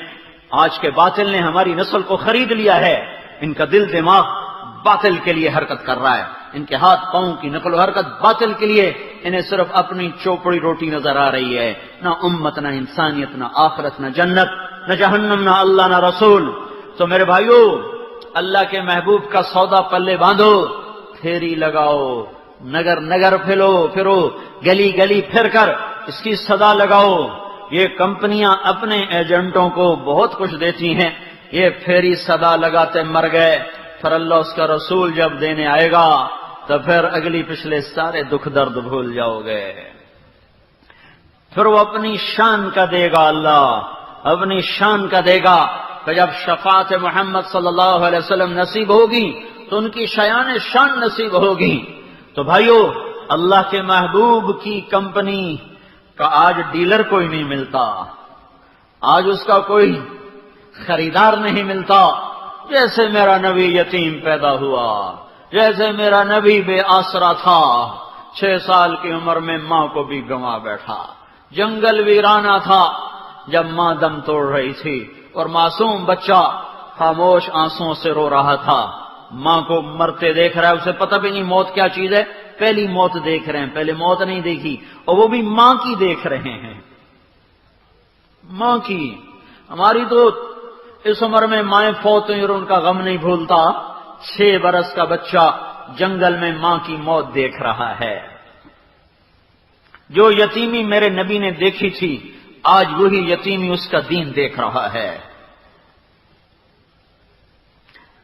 آج کے باطل نے ہماری نسل کو خرید لیا ہے، ان کا دل دماغ باطل کے لیے حرکت کر رہا ہے، ان کے ہاتھ پاؤں کی نقل و حرکت باطل کے لیے، انہیں صرف اپنی چوپڑی روٹی نظر آ رہی ہے، نہ امت، نہ انسانیت، نہ آخرت، نہ جنت، نہ جہنم، نہ اللہ، نہ رسول۔ تو میرے بھائیو، اللہ کے محبوب کا سودا پلے باندھو، پھیری لگاؤ، نگر نگر پھرو، گلی گلی پھر کر اس کی صدا لگاؤ۔ یہ کمپنیاں اپنے ایجنٹوں کو بہت کچھ دیتی ہیں، یہ پھیری صدا لگاتے مر گئے، پھر اللہ اس کا رسول جب دینے آئے گا تو پھر اگلی پچھلے سارے دکھ درد بھول جاؤ گے۔ پھر وہ اپنی شان کا دے گا، اللہ اپنی شان کا دے گا کہ جب شفاعت محمد صلی اللہ علیہ وسلم نصیب ہوگی تو ان کی شایان شان نصیب ہوگی۔ تو بھائیو، اللہ کے محبوب کی کمپنی کا آج ڈیلر کوئی نہیں ملتا، آج اس کا کوئی خریدار نہیں ملتا۔ جیسے میرا نبی یتیم پیدا ہوا، جیسے میرا نبی بے آسرا تھا، 6 سال کی عمر میں ماں کو بھی گنوا بیٹھا، جنگل ویرانہ تھا جب ماں دم توڑ رہی تھی اور معصوم بچہ خاموش آنسوں سے رو رہا تھا، ماں کو مرتے دیکھ رہا ہے، اسے پتہ بھی نہیں موت کیا چیز ہے، پہلی موت دیکھ رہے ہیں، پہلے موت نہیں دیکھی، اور وہ بھی ماں کی دیکھ رہے ہیں، ماں کی۔ ہماری تو اس عمر میں مائیں فوت ہوئی اور ان کا غم نہیں بھولتا، 6 برس کا بچہ جنگل میں ماں کی موت دیکھ رہا ہے۔ جو یتیمی میرے نبی نے دیکھی تھی، آج وہی یتیمی اس کا دین دیکھ رہا ہے۔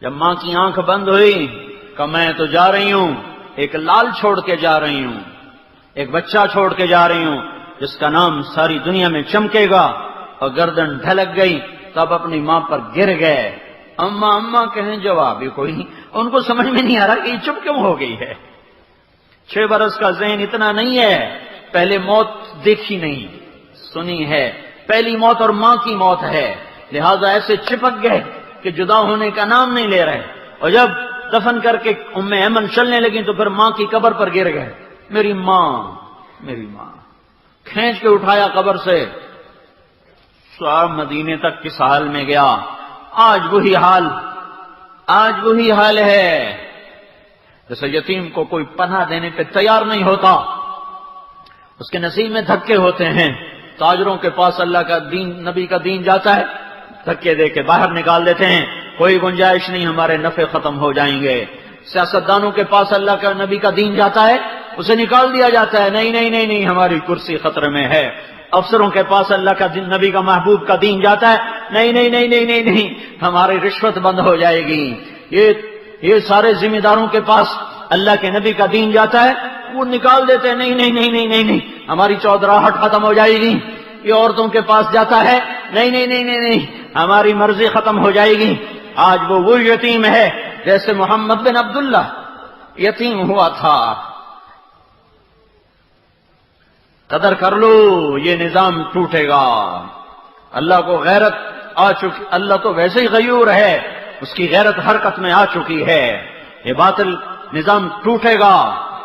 جب ماں کی آنکھ بند ہوئی کہ میں تو جا رہی ہوں، ایک لال چھوڑ کے جا رہی ہوں، ایک بچہ چھوڑ کے جا رہی ہوں جس کا نام ساری دنیا میں چمکے گا، اور گردن ڈھلک گئی تب اپنی ماں پر گر گئے، اماں اماں کہیں، جواب ہی کوئی نہیں، ان کو سمجھ میں نہیں آ رہا کہ یہ چپ کیوں ہو گئی ہے۔ 6 برس کا ذہن اتنا نہیں ہے، پہلے موت دیکھی نہیں سنی ہے، پہلی موت اور ماں کی موت ہے، لہذا ایسے چپک گئے کہ جدا ہونے کا نام نہیں لے رہے، اور جب دفن کر کے ام ایمن چلنے لگی تو پھر ماں کی قبر پر گر گئے، میری ماں میری ماں، کھینچ کے اٹھایا قبر سے، صاحب مدینے تک کس حال میں گیا۔ آج وہی حال ہے، جیسے یتیم کو کوئی پناہ دینے پہ تیار نہیں ہوتا، اس کے نصیب میں دھکے ہوتے ہیں۔ تاجروں کے پاس اللہ کا دین، نبی کا دین جاتا ہے، دھکے دے کے باہر نکال دیتے ہیں، کوئی گنجائش نہیں، ہمارے نفع ختم ہو جائیں گے۔ سیاستدانوں کے پاس اللہ کا نبی کا دین جاتا ہے، اسے نکال دیا جاتا ہے، نہیں نہیں نہیں نہیں، ہماری کرسی خطرے میں ہے۔ افسروں کے پاس اللہ کا دین، نبی کا محبوب کا دین جاتا ہے، نہیں نہیں نہیں نہیں نہیں نہیں، ہماری رشوت بند ہو جائے گی۔ یہ سارے ذمہ داروں کے پاس اللہ کے نبی کا دین جاتا ہے، وہ نکال دیتے ہیں، نہیں نہیں نہیں نہیں نہیں نہیں، ہماری چودراہٹ ختم ہو جائے گی۔ یہ عورتوں کے پاس جاتا ہے، نہیں نہیں نہیں نہیں نہیں، ہماری مرضی ختم ہو جائے گی۔ آج وہ یتیم ہے جیسے محمد بن عبداللہ یتیم ہوا تھا۔ قدر کر لو، یہ نظام ٹوٹے گا۔ اللہ کو غیرت آ چکی، اللہ تو ویسے ہی غیور ہے، اس کی غیرت حرکت میں آ چکی ہے۔ یہ باطل نظام ٹوٹے گا،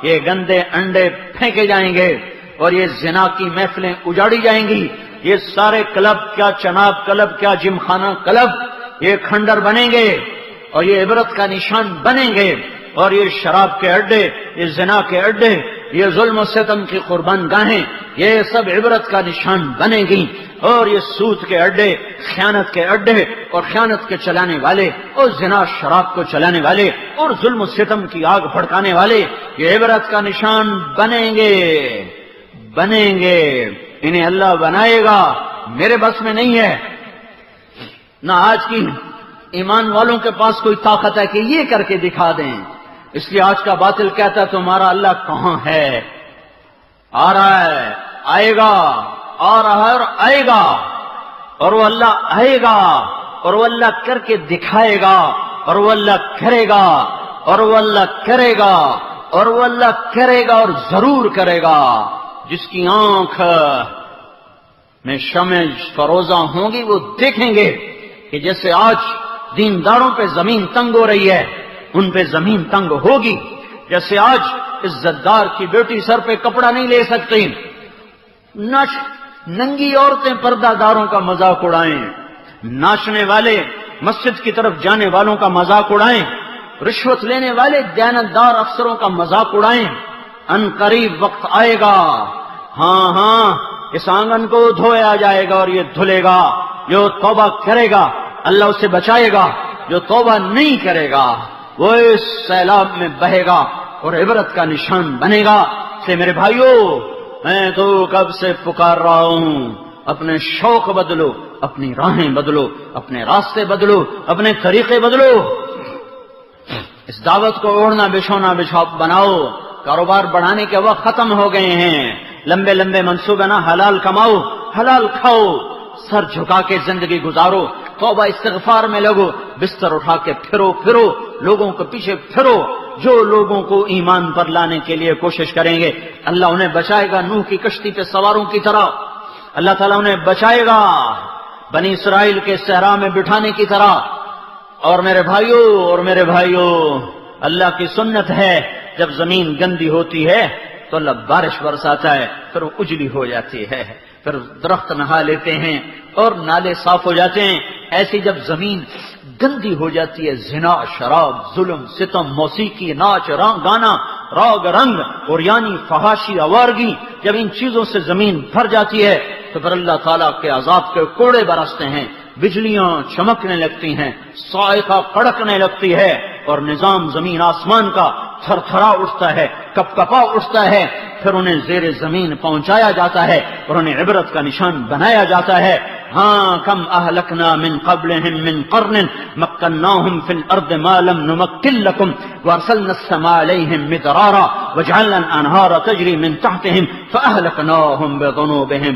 یہ گندے انڈے پھینکے جائیں گے، اور یہ زنا کی محفلیں اجاڑی جائیں گی، یہ سارے کلب، کیا چناب کلب، کیا جم خانہ کلب، یہ کھنڈر بنیں گے اور یہ عبرت کا نشان بنیں گے، اور یہ شراب کے اڈے، یہ زنا کے اڈے، یہ ظلم و ستم کی قربان گاہیں، یہ سب عبرت کا نشان بنے گی، اور یہ سود کے اڈے، خیانت کے اڈے، اور خیانت کے چلانے والے، اور زنا شراب کو چلانے والے، اور ظلم و ستم کی آگ بھڑکانے والے، یہ عبرت کا نشان بنیں گے۔ انہیں اللہ بنائے گا، میرے بس میں نہیں ہے، نہ آج کی ایمان والوں کے پاس کوئی طاقت ہے کہ یہ کر کے دکھا دیں۔ اس لیے آج کا باطل کہتا ہے تمہارا اللہ کہاں ہے؟ آ رہا ہے، آئے گا، آ رہا ہے اور آئے گا۔ اور وہ اللہ آئے گا اور وہ اللہ کر کے دکھائے گا اور وہ اللہ کرے گا اور وہ اللہ کرے گا اور وہ اللہ کرے گا اور ضرور کرے گا. جس کی آنکھ میں شمع فروزہ ہوں گی وہ دیکھیں گے کہ جیسے آج دینداروں پہ زمین تنگ ہو رہی ہے ان پہ زمین تنگ ہوگی. جیسے آج عزت دار کی بیٹی سر پہ کپڑا نہیں لے سکتی، ننگی عورتیں پردہ داروں کا مذاق اڑائیں، ناچنے والے مسجد کی طرف جانے والوں کا مذاق اڑائیں، رشوت لینے والے دیانتدار افسروں کا مذاق اڑائیں. ان قریب وقت آئے گا، ہاں اس آنگن کو دھویا جائے گا اور یہ دھلے گا. جو توبہ کرے گا اللہ اسے بچائے گا، جو توبہ نہیں کرے گا وہ اس سیلاب میں بہے گا اور عبرت کا نشان بنے گا. سے میرے بھائیو، میں تو کب سے پکار رہا ہوں، اپنے شوق بدلو، اپنی راہیں بدلو، اپنے راستے بدلو، اپنے طریقے بدلو. اس دعوت کو اوڑھنا بچھونا بناؤ. کاروبار بڑھانے کے وقت ختم ہو گئے ہیں. لمبے لمبے منصوبے نہ، حلال کماؤ، حلال کھاؤ، سر جھکا کے زندگی گزارو، توبہ استغفار میں لگو، بستر اٹھا کے پھرو لوگوں کے پیچھے پھرو. جو لوگوں کو ایمان پر لانے کے لیے کوشش کریں گے اللہ انہیں بچائے گا. نوح کی کشتی پہ سواروں کی طرح اللہ تعالیٰ انہیں بچائے گا، بنی اسرائیل کے صحرا میں بٹھانے کی طرح. اور میرے بھائیوں اللہ کی سنت ہے جب زمین گندی ہوتی ہے تو اللہ بارش برساتا ہے، پھر وہ اجلی ہو جاتی ہے، پھر درخت نہا لیتے ہیں اور نالے صاف ہو جاتے ہیں. ایسی جب زمین گندی ہو جاتی ہے، زنا، شراب، ظلم، ستم، موسیقی، ناچ، گانا، راگ رنگ اور یعنی فحاشی، آوارگی، جب ان چیزوں سے زمین بھر جاتی ہے تو پھر اللہ تعالیٰ کے عذاب کے کوڑے برستے ہیں، بجلیاں چمکنے لگتی ہیں، صاعقہ کڑکنے لگتی ہے اور نظام زمین آسمان کا تھر تھرا اٹھتا ہے، کپ کپا اٹھتا ہے. پھر انہیں زیر زمین پہنچایا جاتا ہے اور انہیں عبرت کا نشان بنایا جاتا ہے. ہاں کم اہلکنا من قبلہم من قرن مکناہم فی الارض ما لم نمکن لکم وارسلنا السماء علیہم مدرارا وجعلنا الانہار تجری من تحتہم فاہلکناہم بذنوبہم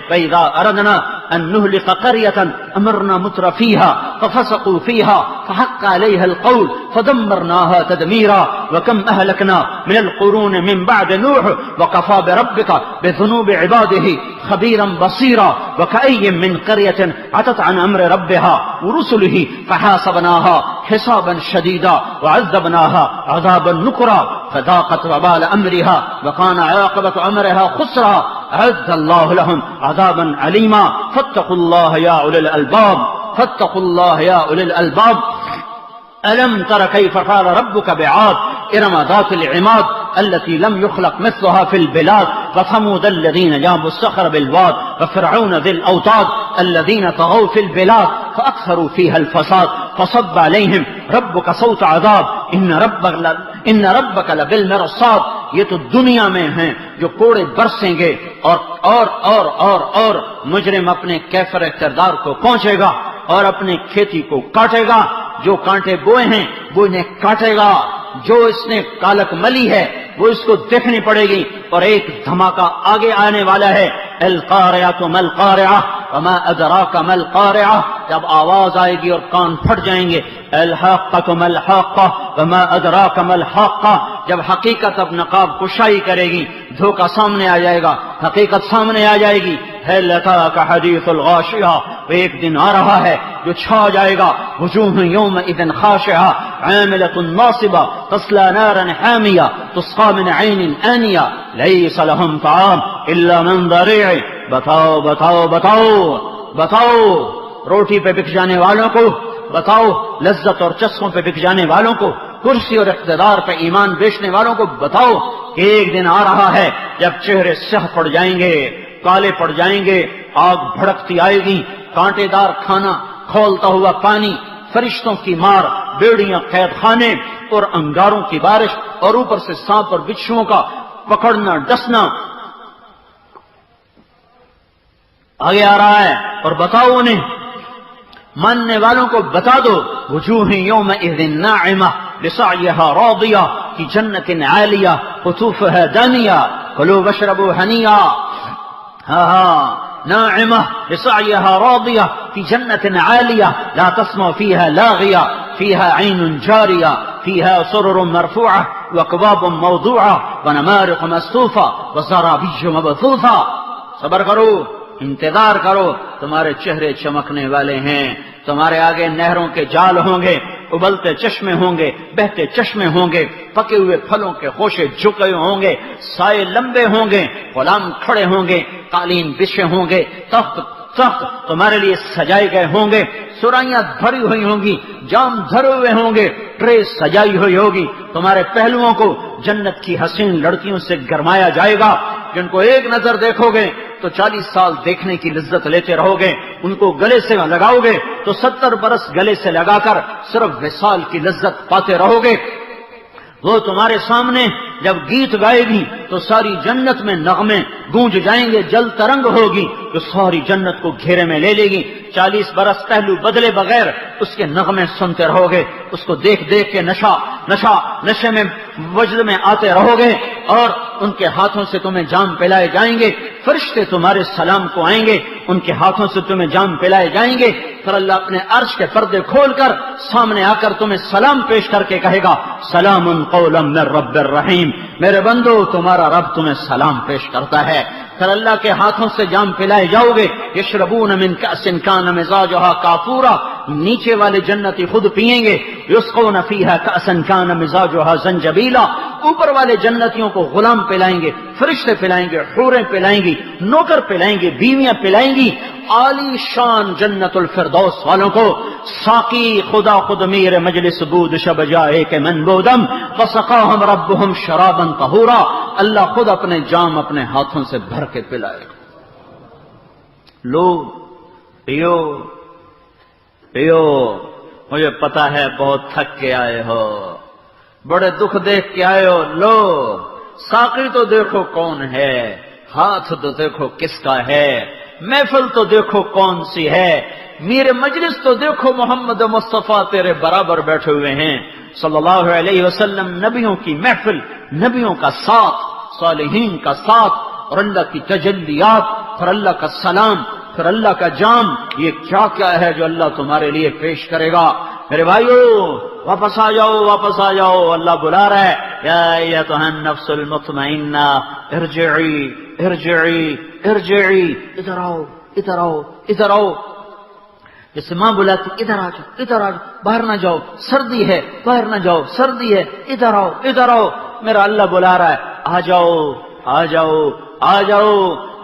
فإذا أردنا أن نهلك قرية أمرنا متر فيها ففسقوا فيها فحق عليها القول فدمرناها تدميرا وكم أهلكنا من القرون من بعد نوح وكفى بربك بذنوب عباده خبيرا بصيرا وكأي من قرية عتت عن أمر ربها ورسله فحاسبناها حسابا شديدا وعذبناها عذابا نكرا فذاقت وبال أمرها وكان عاقبة أمرها خسرا أعد الله لهم عذابا عليما فاتقوا الله يا أولي الألباب ألم تر كيف فعل ربك بعاد إرم ذات العماد التي لم يخلق مثلها في البلاد وثمود الذين جابوا الصخر بالواد وفرعون ذي الأوتاد الذين طغوا في البلاد فأكثروا فيها الفساد فصب عليهم ربك صوت عذاب إن ربك لبالمرصاد. یہ تو دنیا میں ہیں جو کوڑے برسیں گے اور مجرم اپنے کیفر کردار کو پہنچے گا اور اپنے کھیتی کو کاٹے گا. جو کانٹے بوئے ہیں وہ انہیں کاٹے گا، جو اس نے کالک ملی ہے وہ اس کو دیکھنی پڑے گی. اور ایک دھماکہ آگے آنے والا ہے، القارعۃ ما القارعۃ وما ادراک ما القارعۃ. جب آواز آئے گی اور کان پھٹ جائیں گے، الحاقۃ ما الحاقۃ وما ادراک ما الحاقۃ. جب حقیقت اب نقاب کشائی کرے گی، دھوکہ سامنے آ جائے گا، حقیقت سامنے آ جائے گی. هل اتاك حديث الغاشية. ایک دن آ رہا ہے جو چھا جائے گا، وجوہ یومئذ خاشعة عاملة ناصبة تصلى نارا حامية تسقى من عين آنية ليس لهم طعام إلا من ضريع. بتاؤ روٹی پہ بک جانے والوں کو، بتاؤ لذت اور چسکوں پہ بک جانے والوں کو، کرسی اور اقتدار پہ ایمان بیچنے والوں کو بتاؤ کہ ایک دن آ رہا ہے جب چہرے سیاہ پڑ جائیں گے، کالے پڑ جائیں گے، آگ بھڑکتی آئے گی، کانٹے دار کھانا، کھولتا ہوا پانی، فرشتوں کی مار، بیڑیاں قید خانے اور انگاروں کی بارش اور اوپر سے سانپ اور بچھوؤں کا پکڑنا ڈسنا آگے آ رہا ہے. اور بتاؤ انہیں، ماننے والوں کو بتا دو، وجوہ یومئذ ناعمہ لسعیہا راضیہ فی جنت عالیہ قطوفہا دانیہ کلوا واشربوا ہنیئا. ناعمة لسعيها راضية في جنة عالية لا تسمع فيها لاغية فيها عين جارية فيها سرر مرفوعة وأكواب موضوعة ونمارق مصفوفة وزرابي مبثوثة. صبر کرو، انتظار کرو، تمہارے چہرے چمکنے والے ہیں، تمہارے آگے نہروں کے جال ہوں گے، ابلتے چشمے ہوں گے، بہتے چشمے ہوں گے، پکے ہوئے پھلوں کے خوشے جھکے ہوں گے، سائے لمبے ہوں گے، غلام کھڑے ہوں گے، قالین بچھے ہوں گے، تخت تمہارے لیے سجائے گئے ہوں گے، سرائیاں بھری ہوئی ہوں گی، جام دھرے ہوئے ہوں گے، ٹرے سجائی ہوئی ہوگی، تمہارے پہلوؤں کو جنت کی حسین لڑکیوں سے گرمایا جائے گا، جن کو ایک نظر دیکھو گے تو 40 سال دیکھنے کی لذت لیتے رہو گے، ان کو گلے سے لگاؤ گے تو 70 برس گلے سے لگا کر صرف وصال کی لذت پاتے رہو گے۔ وہ تمہارے سامنے جب گیت گائے گی تو ساری جنت میں نغمے گونج جائیں گے، جل ترنگ ہوگی جو ساری جنت کو گھیرے میں لے لے گی۔ 40 برس پہلو بدلے بغیر اس کے نغمے سنتے رہو گے، اس کو دیکھ دیکھ کے نشے میں وجد میں آتے رہو گے، اور ان کے ہاتھوں سے تمہیں جام پلائے جائیں گے، فرشتے تمہارے سلام کو آئیں گے، ان کے ہاتھوں سے تمہیں جام پلائے جائیں گے، پھر اللہ اپنے عرش کے پردے کھول کر سامنے آ کر تمہیں سلام پیش کر کے کہے گا سلام قولا من رب الرحیم، میرے بندو تمہارا رب تمہیں سلام پیش کرتا ہے۔ پھر اللہ کے ہاتھوں سے جام پلائے جاؤ گے، یشربون من کأس کان مزاجها کافورا، نیچے والے جنتی خود پئیں گے، یسقون فیہا کأسا کان مزاجها زنجبیلا، اوپر والے جنتیوں کو غلام پلائیں گے، فرشتے پلائیں گے، حوریں پلائیں گی، نوکر پلائیں گے، بیویاں پلائیں گی، عالی شان جنت الفردوس والوں کو۔ ساقی خدا خود میر مجلس بود شب جائے کہ من بودم وسقاہم ربہم شرابا طہورا، اللہ خود اپنے جام اپنے ہاتھوں سے بھر کے پلائے گا۔ لو پیو پیو، مجھے پتا ہے بہت تھک کے آئے ہو، بڑے دکھ دیکھ کے آئے ہو، لو ساقی تو دیکھو کون ہے، ہاتھ تو دیکھو کس کا ہے، محفل تو دیکھو کون سی ہے، میرے مجلس تو دیکھو محمد مصطفیٰ تیرے برابر بیٹھے ہوئے ہیں صلی اللہ علیہ وسلم، نبیوں کی محفل، نبیوں کا ساتھ، صالحین کا ساتھ، اور اللہ کی تجلیات، پھر اللہ کا سلام، پھر اللہ کا جام، یہ کیا کیا ہے جو اللہ تمہارے لیے پیش کرے گا۔ میرے بھائیو واپس آ جاؤ، واپس آ جاؤ، اللہ بلا رہا ہے، یا ایتھا النفس المطمئنہ ارجعی ارجعی ارجعی، ادھر آؤ ادھر آؤ ادھر آؤ، جیسے ماں بلاتی ادھر آ جاؤ ادھر آ جاؤ، باہر نہ جاؤ سردی ہے، باہر نہ جاؤ سردی ہے، ادھر آؤ ادھر آؤ، میرا اللہ بلا رہا ہے، آ جاؤ آ جاؤ آ جاؤ،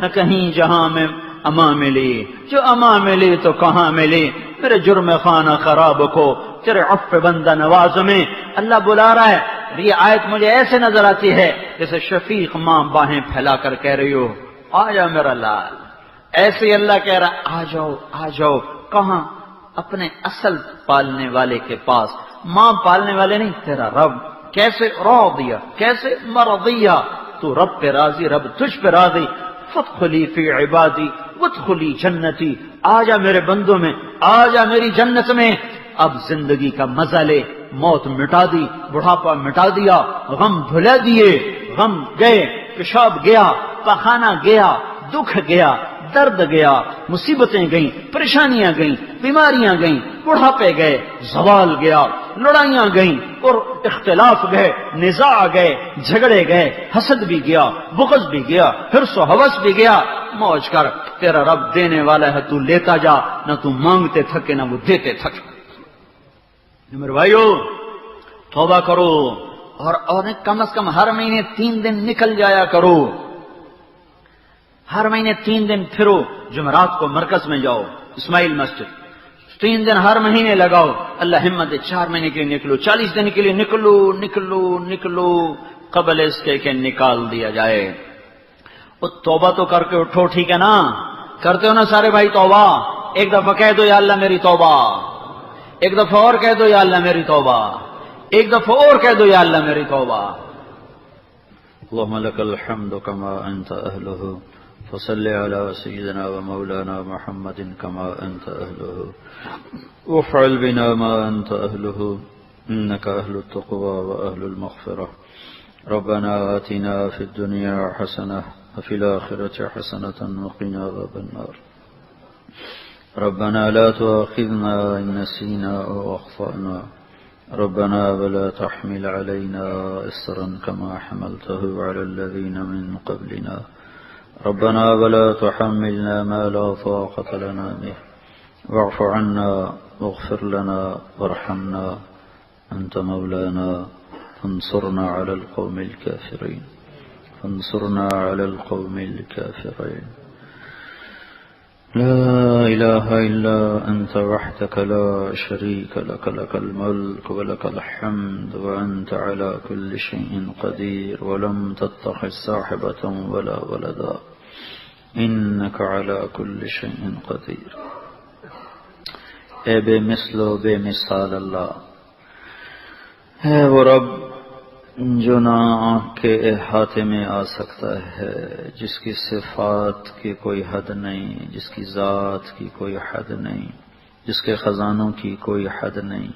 نہ کہیں جہاں میں اما ملی، جو اما ملی تو کہاں ملی، میرے جرم خانہ خراب کو تیرے عفو بندہ نواز میں، اللہ بلا رہا ہے۔ یہ آیت مجھے ایسے نظر آتی ہے جیسے شفیق ماں باہیں پھیلا کر کہہ رہی ہو آ جاؤ میرا لال، ایسے ہی اللہ کہہ رہا آ جاؤ آ جاؤ، کہاں؟ اپنے اصل پالنے والے کے پاس، ماں پالنے والے نہیں، تیرا رب۔ کیسے؟ راضیہ، کیسے؟ مرضیہ، تو رب پہ راضی، رب تجھ پہ راضی، فادخلی فی عبادی وادخلی جنتی، آ جا میرے بندوں میں، آ جا میری جنت میں۔ اب زندگی کا مزہ لے، موت مٹا دی، بڑھاپا مٹا دیا، غم بھلا دیے، غم گئے، پیشاب گیا، پخانہ گیا، دکھ گیا، درد گیا، مصیبتیں گئیں، پریشانیاں گئیں، بیماریاں گئیں، بڑھاپے گئے، زوال گیا، لڑائیاں گئیں اور اختلاف گئے، نزاع گئے، جھگڑے گئے، حسد بھی گیا، بغض بھی گیا، حرص و ہوس بھی گیا۔ موج کر، تیرا رب دینے والا ہے، تو لیتا جا، نہ تو مانگتے تھکے نہ وہ دیتے تھکے۔ میرے بھائیو توبہ کرو، اور کم از کم ہر مہینے 3 دن نکل جایا کرو، ہر مہینے 3 دن پھرو، جمعرات کو مرکز میں جاؤ، اسماعیل مسجد 3 دن ہر مہینے لگاؤ، اللہ ہمت دے 4 مہینے کے لیے نکلو، 40 دن کے لیے نکلو نکلو نکلو، قبل اس کے کہ نکال دیا جائے۔ وہ توبہ تو کر کے اٹھو، ٹھیک ہے نا؟ کرتے ہو نا سارے بھائی توبہ؟ ایک دفعہ کہہ دو یا اللہ میری توبہ، ایک دفعہ اور کہہ دو یا اللہ میری توبہ، ایک دفعہ اور کہہ دو یا اللہ میری توبہ۔ اللهم لك الحمد كما انت اهله فصل على سيدنا ومولانا محمد كما انت اهله وافعل بنا ما انت اهله انك اهل التقوى واهل المغفرة. ربنا آتنا في الدنيا حسنة وفي الآخرة حسنة وقنا عذاب النار. ربنا لا تؤاخذنا إن نسينا أو أخطأنا ربنا ولا تحمل علينا إصرا كما حملته على الذين من قبلنا ربنا ولا تحملنا ما لا طاقة لنا به واعف عنا واغفر لنا وارحمنا أنت مولانا فانصرنا على القوم الكافرين فانصرنا على القوم الكافرين. لا إله إلا أنت وحدك لا شريك لك لك الملك ولك الحمد وأنت على كل شيء قدير ولم تتخذ صاحبة ولا ولدا إنك على كل شيء قدير. اے بے مثل و بے مثال اللہ ہے وہ رب جو نہ آنکھ کے احاطے میں آ سکتا ہے، جس کی صفات کی کوئی حد نہیں، جس کی ذات کی کوئی حد نہیں، جس کے خزانوں کی کوئی حد نہیں،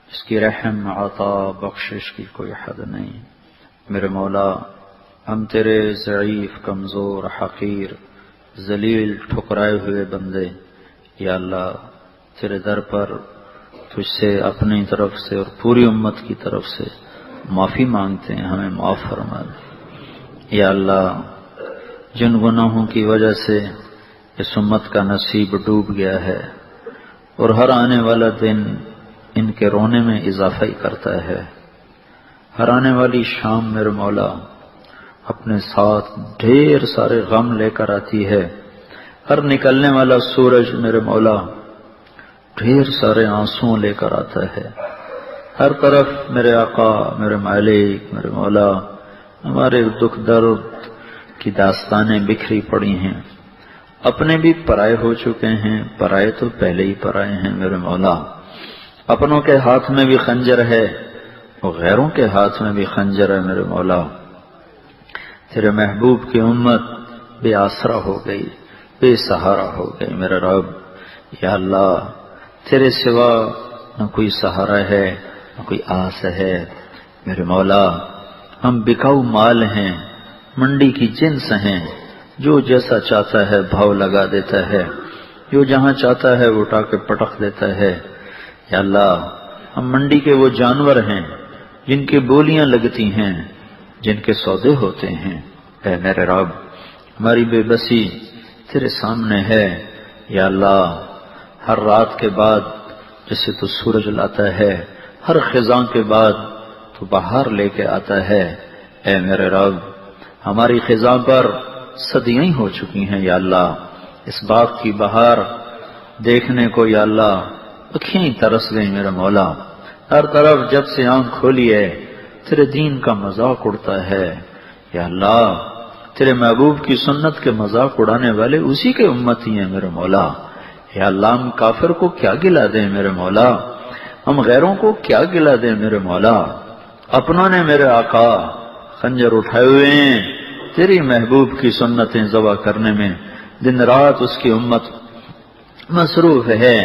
جس کی رحم عطا بخشش کی کوئی حد نہیں. میرے مولا، ہم تیرے ضعیف، کمزور، حقیر، ذلیل، ٹھکرائے ہوئے بندے، یا اللہ تیرے در پر تجھ سے اپنی طرف سے اور پوری امت کی طرف سے معافی مانگتے ہیں، ہمیں معاف فرما دے. یا اللہ، جن گناہوں کی وجہ سے اس امت کا نصیب ڈوب گیا ہے اور ہر آنے والا دن ان کے رونے میں اضافہ ہی کرتا ہے، ہر آنے والی شام میرے مولا اپنے ساتھ ڈھیر سارے غم لے کر آتی ہے، ہر نکلنے والا سورج میرے مولا ڈھیر سارے آنسوں لے کر آتا ہے. ہر طرف میرے آقا، میرے مالک، میرے مولا ہمارے دکھ درد کی داستانیں بکھری پڑی ہیں. اپنے بھی پرائے ہو چکے ہیں، پرائے تو پہلے ہی پرائے ہیں میرے مولا. اپنوں کے ہاتھ میں بھی خنجر ہے اور غیروں کے ہاتھ میں بھی خنجر ہے میرے مولا. تیرے محبوب کی امت بے آسرا ہو گئی، بے سہارا ہو گئی میرے رب. یا اللہ، تیرے سوا نہ کوئی سہارا ہے نہ کوئی آس ہے میرے مولا. ہم بکاؤ مال ہیں، منڈی کی جنس ہیں، جو جیسا چاہتا ہے بھاؤ لگا دیتا ہے، جو جہاں چاہتا ہے وہ اٹھا کے پٹخ دیتا ہے. یا اللہ، ہم منڈی کے وہ جانور ہیں جن کی بولیاں لگتی ہیں، جن کے سودے ہوتے ہیں. اے میرے رب، ہماری بے بسی تیرے سامنے ہے. یا اللہ، ہر رات کے بعد جیسے تو سورج لاتا ہے، ہر خزاں کے بعد تو بہار لے کے آتا ہے. اے میرے رب، ہماری خزاں پر صدیاں ہو چکی ہیں. یا اللہ، اس باغ کی بہار دیکھنے کو یا اللہ اکھیں ترس گئی میرے مولا. ہر طرف جب سے آنکھ کھولی ہے تیرے دین کا مذاق اڑتا ہے. یا اللہ، تیرے محبوب کی سنت کے مذاق اڑانے والے اسی کے امتی ہیں میرے مولا. یا اللہ، ہم کافر کو کیا گلا دیں میرے مولا، ہم غیروں کو کیا گلا دیں میرے مولا. اپنوں نے میرے آقا خنجر اٹھائے ہوئے ہیں تیری محبوب کی سنتیں ذبح کرنے میں، دن رات اس کی امت مصروف ہے.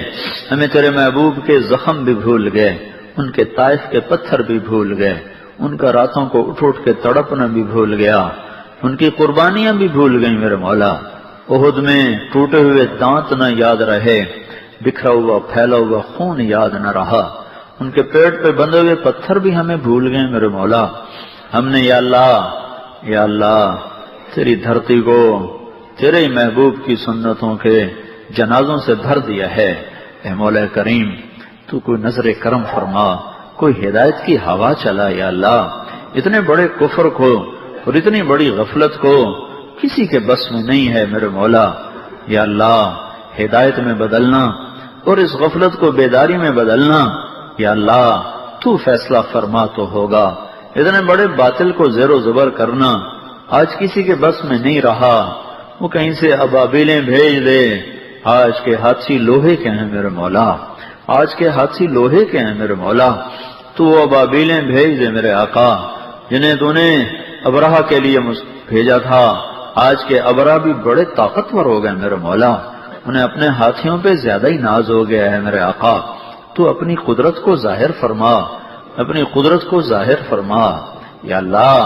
ہمیں تیرے محبوب کے زخم بھی بھول گئے، ان کے طائف کے پتھر بھی بھول گئے، ان کا راتوں کو اٹھ اٹھ کے تڑپنا بھی بھول گیا، ان کی قربانیاں بھی بھول گئیں میرے مولا. احد میں ٹوٹے ہوئے دانت نہ یاد رہے، بکھرا ہوا پھیلا ہوا خون یاد نہ رہا، ان کے پیٹ پہ بندھے ہوئے پتھر بھی ہمیں بھول گئے میرے مولا. ہم نے یا اللہ تیری دھرتی کو تیرے محبوب کی سنتوں کے جنازوں سے بھر دیا ہے. اے مولا کریم، تو کوئی نظر کرم فرما، کوئی ہدایت کی ہوا چلا. یا اللہ، اتنے بڑے کفر کو اور اتنی بڑی غفلت کو کسی کے بس میں نہیں ہے میرے مولا. یا اللہ، ہدایت میں بدلنا اور اس غفلت کو بیداری میں بدلنا، یا اللہ تو فیصلہ فرما تو ہوگا. اتنے بڑے باطل کو زیر و زبر کرنا آج کسی کے بس میں نہیں رہا. وہ کہیں سے ابابیلیں بھیج دے. آج کے حادثی لوہے کے ہیں میرے مولا، آج کے حادثی لوہے کے ہیں میرے مولا. تو وہ ابابیلیں بھیج دے میرے آقا جنہیں تو نے ابرہا کے لیے بھیجا تھا. آج کے ابرہا بھی بڑے طاقتور ہو گئے میرے مولا، انہیں اپنے ہاتھیوں پہ زیادہ ہی ناز ہو گیا ہے میرے آقا. تو اپنی قدرت کو ظاہر فرما، اپنی قدرت کو ظاہر فرما. یا اللہ،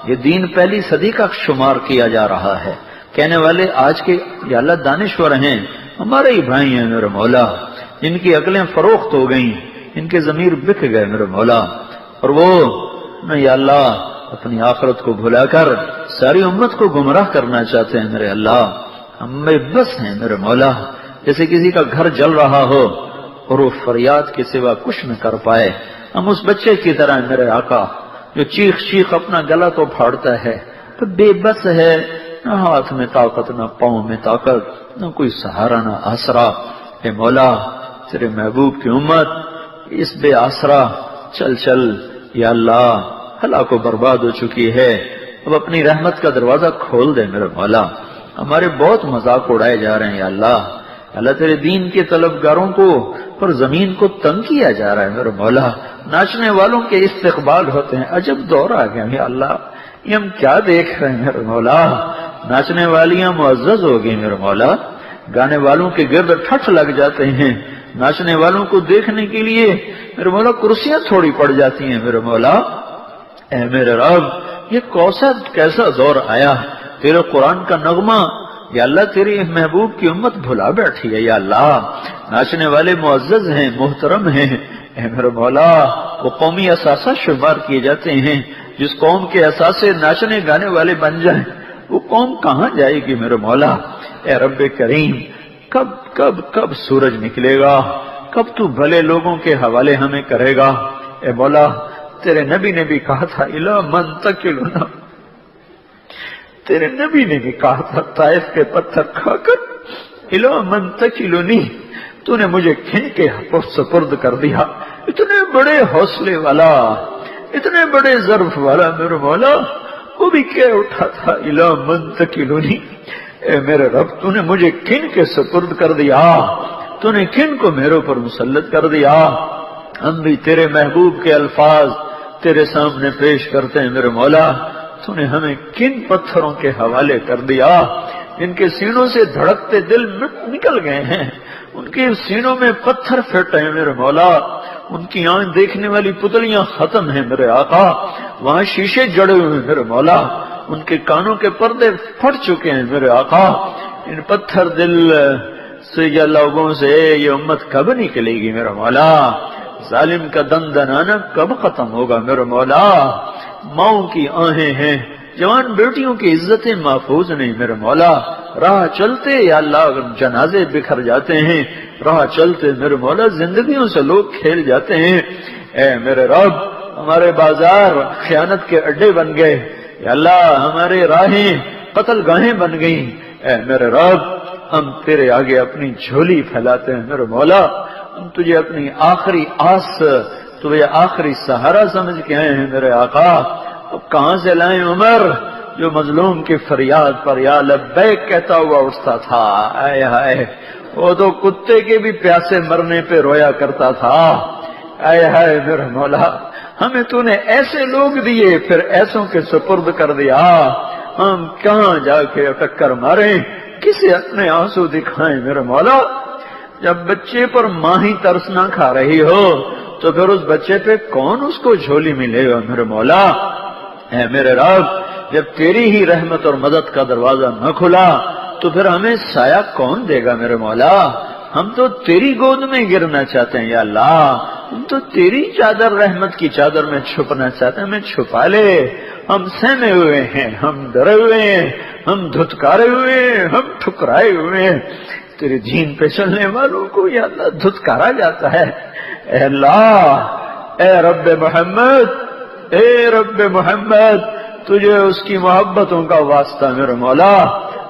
یہ دین پہلی صدی کا شمار کیا جا رہا ہے. کہنے والے آج کے یا اللہ دانشور ہیں، ہمارے ہی بھائی ہیں میرے مولا، جن کی عقلیں فروخت ہو گئیں، ان کے ضمیر بک گئے میرے مولا، اور وہ یا اللہ اپنی آخرت کو بھلا کر ساری امت کو گمراہ کرنا چاہتے ہیں میرے اللہ. ہم بے بس ہیں میرے مولا، جیسے کسی کا گھر جل رہا ہو اور وہ فریاد کے سوا کچھ نہ کر پائے. ہم اس بچے کی طرح میرے آقا جو چیخ چیخ اپنا گلا تو پھاڑتا ہے، تو بے بس ہے، نہ ہاتھ میں طاقت، نہ پاؤں میں طاقت، نہ کوئی سہارا، نہ آسرا. اے مولا تیرے محبوب کی امت اس بے آسرا چل چل یا اللہ ہلاک و برباد ہو چکی ہے. اب اپنی رحمت کا دروازہ کھول دے میرے مولا. ہمارے بہت مذاق اڑائے جا رہے ہیں یا اللہ. اللہ تیرے دین کے طلبگاروں کو پر زمین کو تنگ کیا جا رہا ہے میرے مولا. ناچنے والوں کے استقبال ہوتے ہیں. عجب دور آ گیا یا اللہ، یہ ہم کیا دیکھ رہے ہیں میرے مولا. ناچنے والیاں معزز ہو گئی میرے مولا، گانے والوں کے گرد ٹھٹ لگ جاتے ہیں. ناچنے والوں کو دیکھنے کے لیے میرے مولا کرسیاں تھوڑی پڑ جاتی ہیں میرے مولا. اے میرے رب، یہ کیسا دور آیا. تیرے قرآن کا نغمہ یا اللہ تیری محبوب کی امت بھلا بیٹھی ہے یا اللہ. ناچنے والے معزز ہیں، محترم ہیں. اے میرے مولا، وہ قومی اثاثہ شمار کیے جاتے ہیں. جس قوم کے اثاثے ناچنے گانے والے بن جائیں وہ قوم کہاں جائے گی میرے مولا. اے رب کریم، کب کب کب سورج نکلے گا؟ کب تو بھلے لوگوں کے حوالے ہمیں کرے گا؟ اے مولا تیرے نبی نے بھی کہا تھا الا من تکلنا، تیرے نبی نے بھی کہا تھا طائف کے پتھر کھا کر الا من تکلنی، تو نے مجھے کھین کے سپرد کر دیا. اتنے بڑے حوصلے والا، اتنے بڑے ظرف والا میرے مولا، وہ بھی کہہ اٹھا تھا الا من تکلنی. اے میرے رب، تو نے مجھے کھین کے سپرد کر دیا، تو نے کھین کو میرے اوپر مسلط کر دیا. ہم بھی تیرے محبوب کے الفاظ تیرے سامنے پیش کرتے ہیں میرے مولا. تو نے ہمیں کن پتھروں کے حوالے کر دیا جن کے سینوں سے دھڑکتے دل نکل گئے ہیں، ان کے سینوں میں پتھر پھٹ ہیں میرے مولا. ان کی آنکھ دیکھنے والی پتلیاں ختم ہیں میرے آقا، وہاں شیشے جڑے ہوئے ہیں میرے مولا. ان کے کانوں کے پردے پھٹ چکے ہیں میرے آقا. ان پتھر دل سے یا لوگوں سے یہ امت کب نکلے گی میرے مولا؟ ظالم کا دندنانا کب ختم ہوگا میرے مولا؟ ماؤں کی آہیں ہیں، جوان بیٹیوں کی عزتیں محفوظ نہیں میرے مولا. راہ چلتے یا اللہ جنازے بکھر جاتے ہیں، راہ چلتے میرے مولا زندگیوں سے لوگ کھیل جاتے ہیں. اے میرے رب، ہمارے بازار خیانت کے اڈے بن گئے یا اللہ، ہمارے راہیں قتل گاہیں بن گئیں. اے میرے رب، ہم تیرے آگے اپنی جھولی پھیلاتے ہیں میرے مولا. ہم تجھے اپنی آخری آس، تجھے آخری سہارا سمجھ کے آئے ہیں میرے آقا. اب کہاں سے لائیں عمر جو مظلوم کی فریاد پر یا لبیک کہتا ہوا اٹھتا تھا؟ آئے ہائے، وہ تو کتے کے بھی پیاسے مرنے پہ رویا کرتا تھا. آئے ہائے میرے مولا، ہمیں تو نے ایسے لوگ دیے پھر ایسوں کے سپرد کر دیا. ہم کہاں جا کے ٹکر ماریں، کسے اپنے آنسو دکھائیں میرے مولا؟ جب بچے پر ماں ہی ترس نہ کھا رہی ہو تو پھر اس بچے پہ کون اس کو جھولی ملے گا میرے مولا؟ اے میرے رب، جب تیری ہی رحمت اور مدد کا دروازہ نہ کھلا تو پھر ہمیں سایہ کون دے گا میرے مولا؟ ہم تو تیری گود میں گرنا چاہتے ہیں یا اللہ. ہم تو تیری چادر، رحمت کی چادر میں چھپنا چاہتے ہیں. ہمیں چھپا لے. ہم سہمے ہوئے ہیں، ہم ڈرے ہوئے ہیں، ہم دھتکارے ہوئے ہیں، ہم ٹھکرائے ہوئے ہیں. تیرے دین پہ چلنے والوں کو یا اللہ دھتکارا جاتا ہے. اے اللہ، اے رب محمد، اے رب محمد، تجھے اس کی محبتوں کا واسطہ میرے مولا،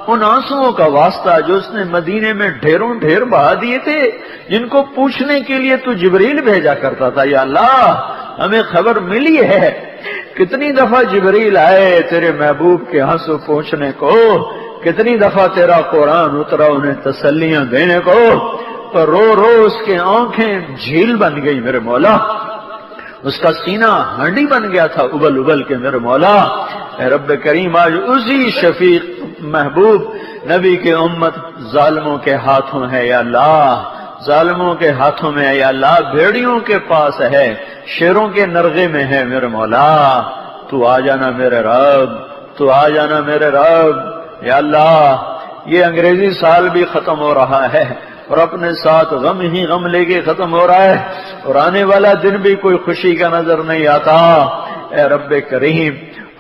ان آنسوؤں کا واسطہ جو اس نے مدینے میں ڈھیروں ڈھیر بہا دیے تھے، جن کو پوچھنے کے لیے تو جبریل بھیجا کرتا تھا. یا اللہ، ہمیں خبر ملی ہے کتنی دفعہ جبریل آئے تیرے محبوب کے آنسو پوچھنے کو، کتنی دفعہ تیرا قرآن اترا انہیں تسلیاں دینے کو، پر رو رو اس کے آنکھیں جھیل بن گئی میرے مولا. اس کا سینہ ہانڈی بن گیا تھا ابل ابل کے میرے مولا. اے رب کریم، آج اسی شفیق محبوب نبی کی امت ظالموں کے ہاتھوں ہے یا اللہ، ظالموں کے ہاتھوں میں ہے یا اللہ، بھیڑیوں کے پاس ہے، شیروں کے نرغے میں ہے میرے مولا. تو آ جانا میرے رب، تو آ جانا میرے رب۔ یا اللہ یہ انگریزی سال بھی ختم ہو رہا ہے اور اپنے ساتھ غم ہی غم لے کے ختم ہو رہا ہے، اور آنے والا دن بھی کوئی خوشی کا نظر نہیں آتا۔ اے رب کریم،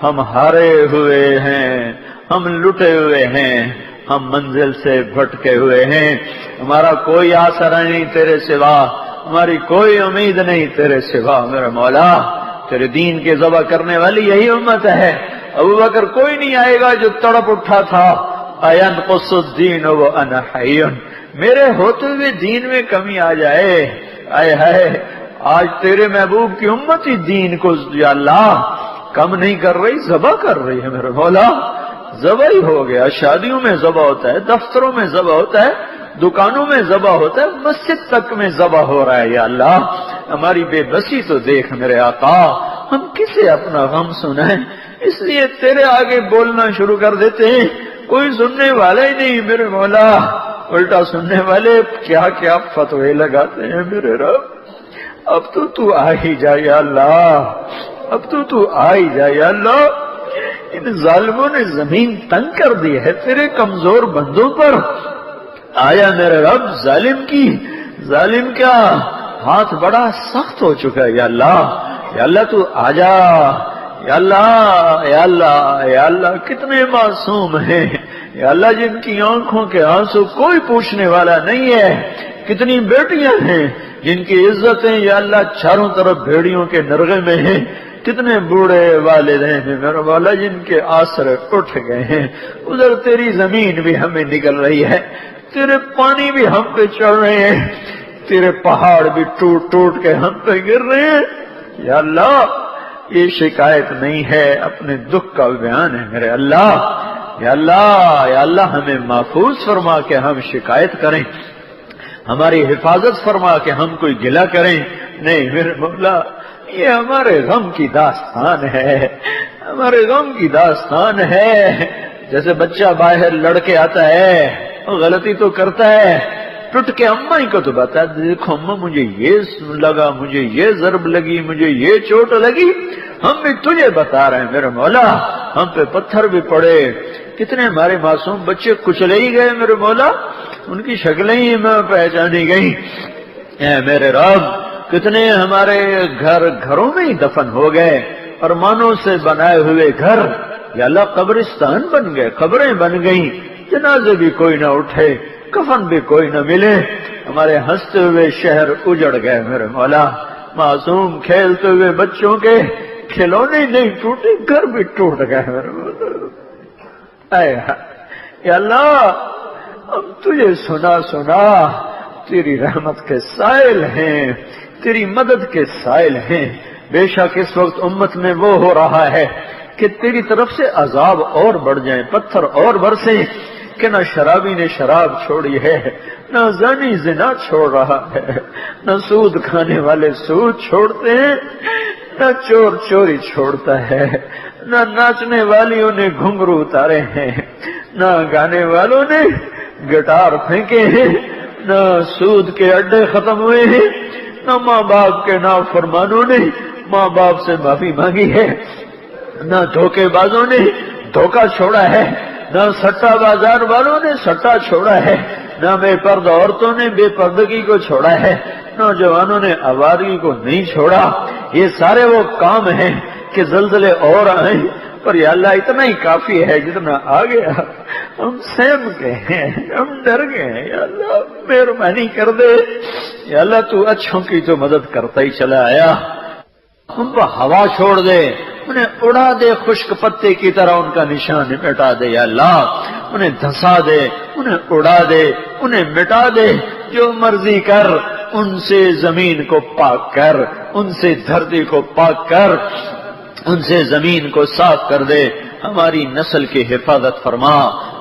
ہم ہارے ہوئے ہیں، ہم لٹے ہوئے ہیں، ہم منزل سے بھٹکے ہوئے ہیں، ہمارا کوئی آسرا نہیں تیرے سوا، ہماری کوئی امید نہیں تیرے سوا۔ میرے مولا، تیرے دین کے ذبح کرنے والی یہی امت ہے۔ ابو بکر کوئی نہیں آئے گا جو تڑپ اٹھا تھا اَيَنْقُصُ الدِّينُ وَأَنَا حَيٌّ، میرے ہوتے ہوئے دین میں کمی آ جائے۔ آئے ہائے، آج تیرے محبوب کی امت ہی دین کو یا اللہ کم نہیں کر رہی، ذبح کر رہی ہے۔ میرے مولا ذبح ہی ہو گیا، شادیوں میں ذبح ہوتا ہے، دفتروں میں ذبح ہوتا ہے، دکانوں میں ذبح ہوتا ہے، مسجد تک میں ذبح ہو رہا ہے۔ یا اللہ ہماری بے بسی تو دیکھ میرے آقا، ہم کسے اپنا غم سنائیں، اس لیے تیرے آگے بولنا شروع کر دیتے ہیں، کوئی سننے والا ہی نہیں میرے مولا، الٹا سننے والے کیا کیا فتوے لگاتے ہیں۔ میرے رب اب تو آ ہی جا یا اللہ، اب تو آ ہی جا یا اللہ۔ ان ظالموں نے زمین تنگ کر دی ہے تیرے کمزور بندوں پر، آیا میرے رب ظالم کا ہاتھ بڑا سخت ہو چکا ہے۔ یا اللہ تو آ جا یا اللہ، یا اللہ، یا اللہ۔ کتنے معصوم ہیں یا اللہ جن کی آنکھوں کے آنسو کوئی پوچھنے والا نہیں ہے، کتنی بیٹیاں ہیں جن کی عزتیں یا اللہ چاروں طرف بھیڑیوں کے نرغے میں ہیں، کتنے بوڑھے والدین ہیں میرا مولا جن کے آسرے اٹھ گئے ہیں۔ ادھر تیری زمین بھی ہمیں نکل رہی ہے، تیرے پانی بھی ہم پہ چڑھ رہے ہیں، تیرے پہاڑ بھی ٹوٹ ٹوٹ کے ہم پہ گر رہے ہیں۔ یا اللہ یہ شکایت نہیں ہے، اپنے دکھ کا بیان ہے میرے اللہ۔ یا اللہ ہمیں محفوظ فرما کے ہم شکایت کریں، ہماری حفاظت فرما کے ہم کوئی گلہ کریں نہیں میرے مولا۔ یہ ہمارے غم کی داستان ہے، ہمارے غم کی داستان ہے۔ جیسے بچہ باہر لڑکے آتا ہے، وہ غلطی تو کرتا ہے، ٹوٹ کے اماں ہی کو تو بتا دیکھو اماں مجھے یہ لگا، مجھے یہ ضرب لگی، مجھے یہ چوٹ لگی، ہم بھی تجھے بتا رہے ہیں میرے مولا۔ ہم پہ پتھر بھی پڑے، کتنے ہمارے معصوم بچے کچلے ہی گئے میرے مولا، ان کی شکلیں ہی میں پہچانی گئی۔ اے میرے رب کتنے ہمارے گھروں میں ہی دفن ہو گئے، ارمانوں سے بنائے ہوئے گھر یا اللہ قبرستان بن گئے، قبریں بن گئیں، جنازے بھی کوئی نہ اٹھے، کفن بھی کوئی نہ ملے، ہمارے ہنستے ہوئے شہر اجڑ گئے میرے مولا۔ معصوم کھیلتے ہوئے بچوں کے کھلونے نہیں ٹوٹے، گھر بھی ٹوٹ گئے میرے مولا۔ اے یا اللہ ہم تجھے سنا تیری رحمت کے سائل ہیں، تیری مدد کے سائل ہیں۔ بے شک اس وقت امت میں وہ ہو رہا ہے کہ تیری طرف سے عذاب اور بڑھ جائیں، پتھر اور برسیں، کہ نہ شرابی نے شراب چھوڑی ہے، نہ زانی زنا چھوڑ رہا ہے، نہ سود کھانے والے سود چھوڑتے ہیں، نہ چور چوری چھوڑتا ہے، نہ ناچنے والیوں نے گھنگرو اتارے ہیں، نہ گانے والوں نے گٹار پھینکے ہیں، نہ سود کے اڈے ختم ہوئے ہیں، نہ ماں باپ کے نافرمانوں نے ماں باپ سے معافی مانگی ہے، نہ دھوکے بازوں نے دھوکہ چھوڑا ہے، نہ سٹا بازار والوں نے سٹا چھوڑا ہے، نہ بے پردہ عورتوں نے بے پردگی کو چھوڑا ہے، نوجوانوں نے آوارگی کو نہیں چھوڑا۔ یہ سارے وہ کام ہیں کہ زلزلے اور آئیں، پر یا اللہ اتنا ہی کافی ہے جتنا آ گیا، ہم سہم گئے ہیں، ہم ڈر گئے ہیں۔ یا اللہ مہربانی کر دے، یا اللہ تو اچھوں کی تو مدد کرتا ہی چلا آیا، ان پر ہوا چھوڑ دے، انہیں اڑا دے خشک پتے کی طرح، ان کا نشان مٹا دے یا اللہ، انہیں دھسا دے، انہیں اڑا دے، انہیں مٹا دے، جو مرضی کر، ان سے زمین کو پاک کر، ان سے دھرتی کو پاک کر، ان سے زمین کو صاف کر دے، ہماری نسل کی حفاظت فرما،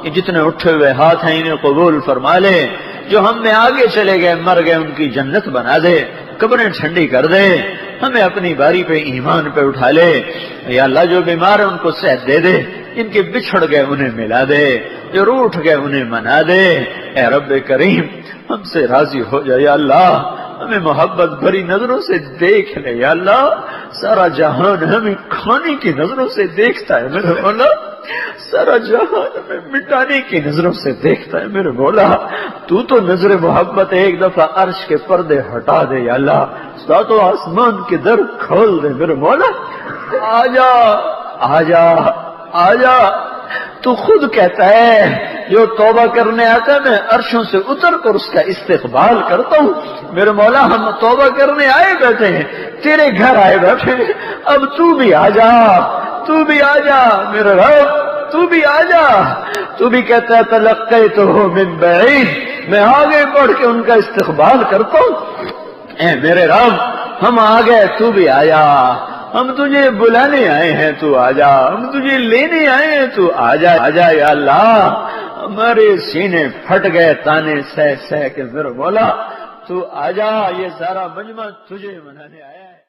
یہ جتنے اٹھے ہوئے ہاتھ ہیں انہیں قبول فرما لے، جو ہم میں آگے چلے گئے مر گئے ان کی جنت بنا دے، قبریں ٹھنڈی کر دے، ہمیں اپنی باری پہ ایمان پہ اٹھا لے، یا اللہ جو بیمار ہیں ان کو صحت دے دے، جن کے بچھڑ گئے انہیں ملا دے، جو روٹھ گئے انہیں منا دے۔ اے رب کریم ہم سے راضی ہو جائے یا اللہ، ہمیں محبت بھری نظروں سے دیکھ لے یا اللہ، سارا جہان ہمیں کھانے کی نظروں سے دیکھتا ہے میرے مولا، سارا جہان ہمیں مٹانے کی نظروں سے دیکھتا ہے میرے مولا، تو نظر محبت ایک دفعہ عرش کے پردے ہٹا دے یا اللہ، ساتوں آسمان کے در کھول دے میرے مولا، آجا آجا آجا، تو خود کہتا ہے جو توبہ کرنے آتا ہے میں عرشوں سے اتر کر اس کا استقبال کرتا ہوں، میرے مولا ہم توبہ کرنے آئے بیٹھے ہیں، تیرے گھر آئے بیٹھے ہیں، اب تو بھی آجا، تو بھی آجا میرے رب، تو بھی آجا، تو بھی کہتا ہے تلقیتہ من بعید، میں آگے بڑھ کے ان کا استقبال کرتا ہوں، اے میرے رب ہم آ گئے، تو بھی آیا، ہم تجھے بلانے آئے ہیں، تو آجا، ہم تجھے لینے آئے ہیں، تو آجا آجا یا اللہ، ہمارے سینے پھٹ گئے تانے سہ سہ کے میرے مولا، تو آجا، یہ سارا مجمع تجھے منانے آیا ہے۔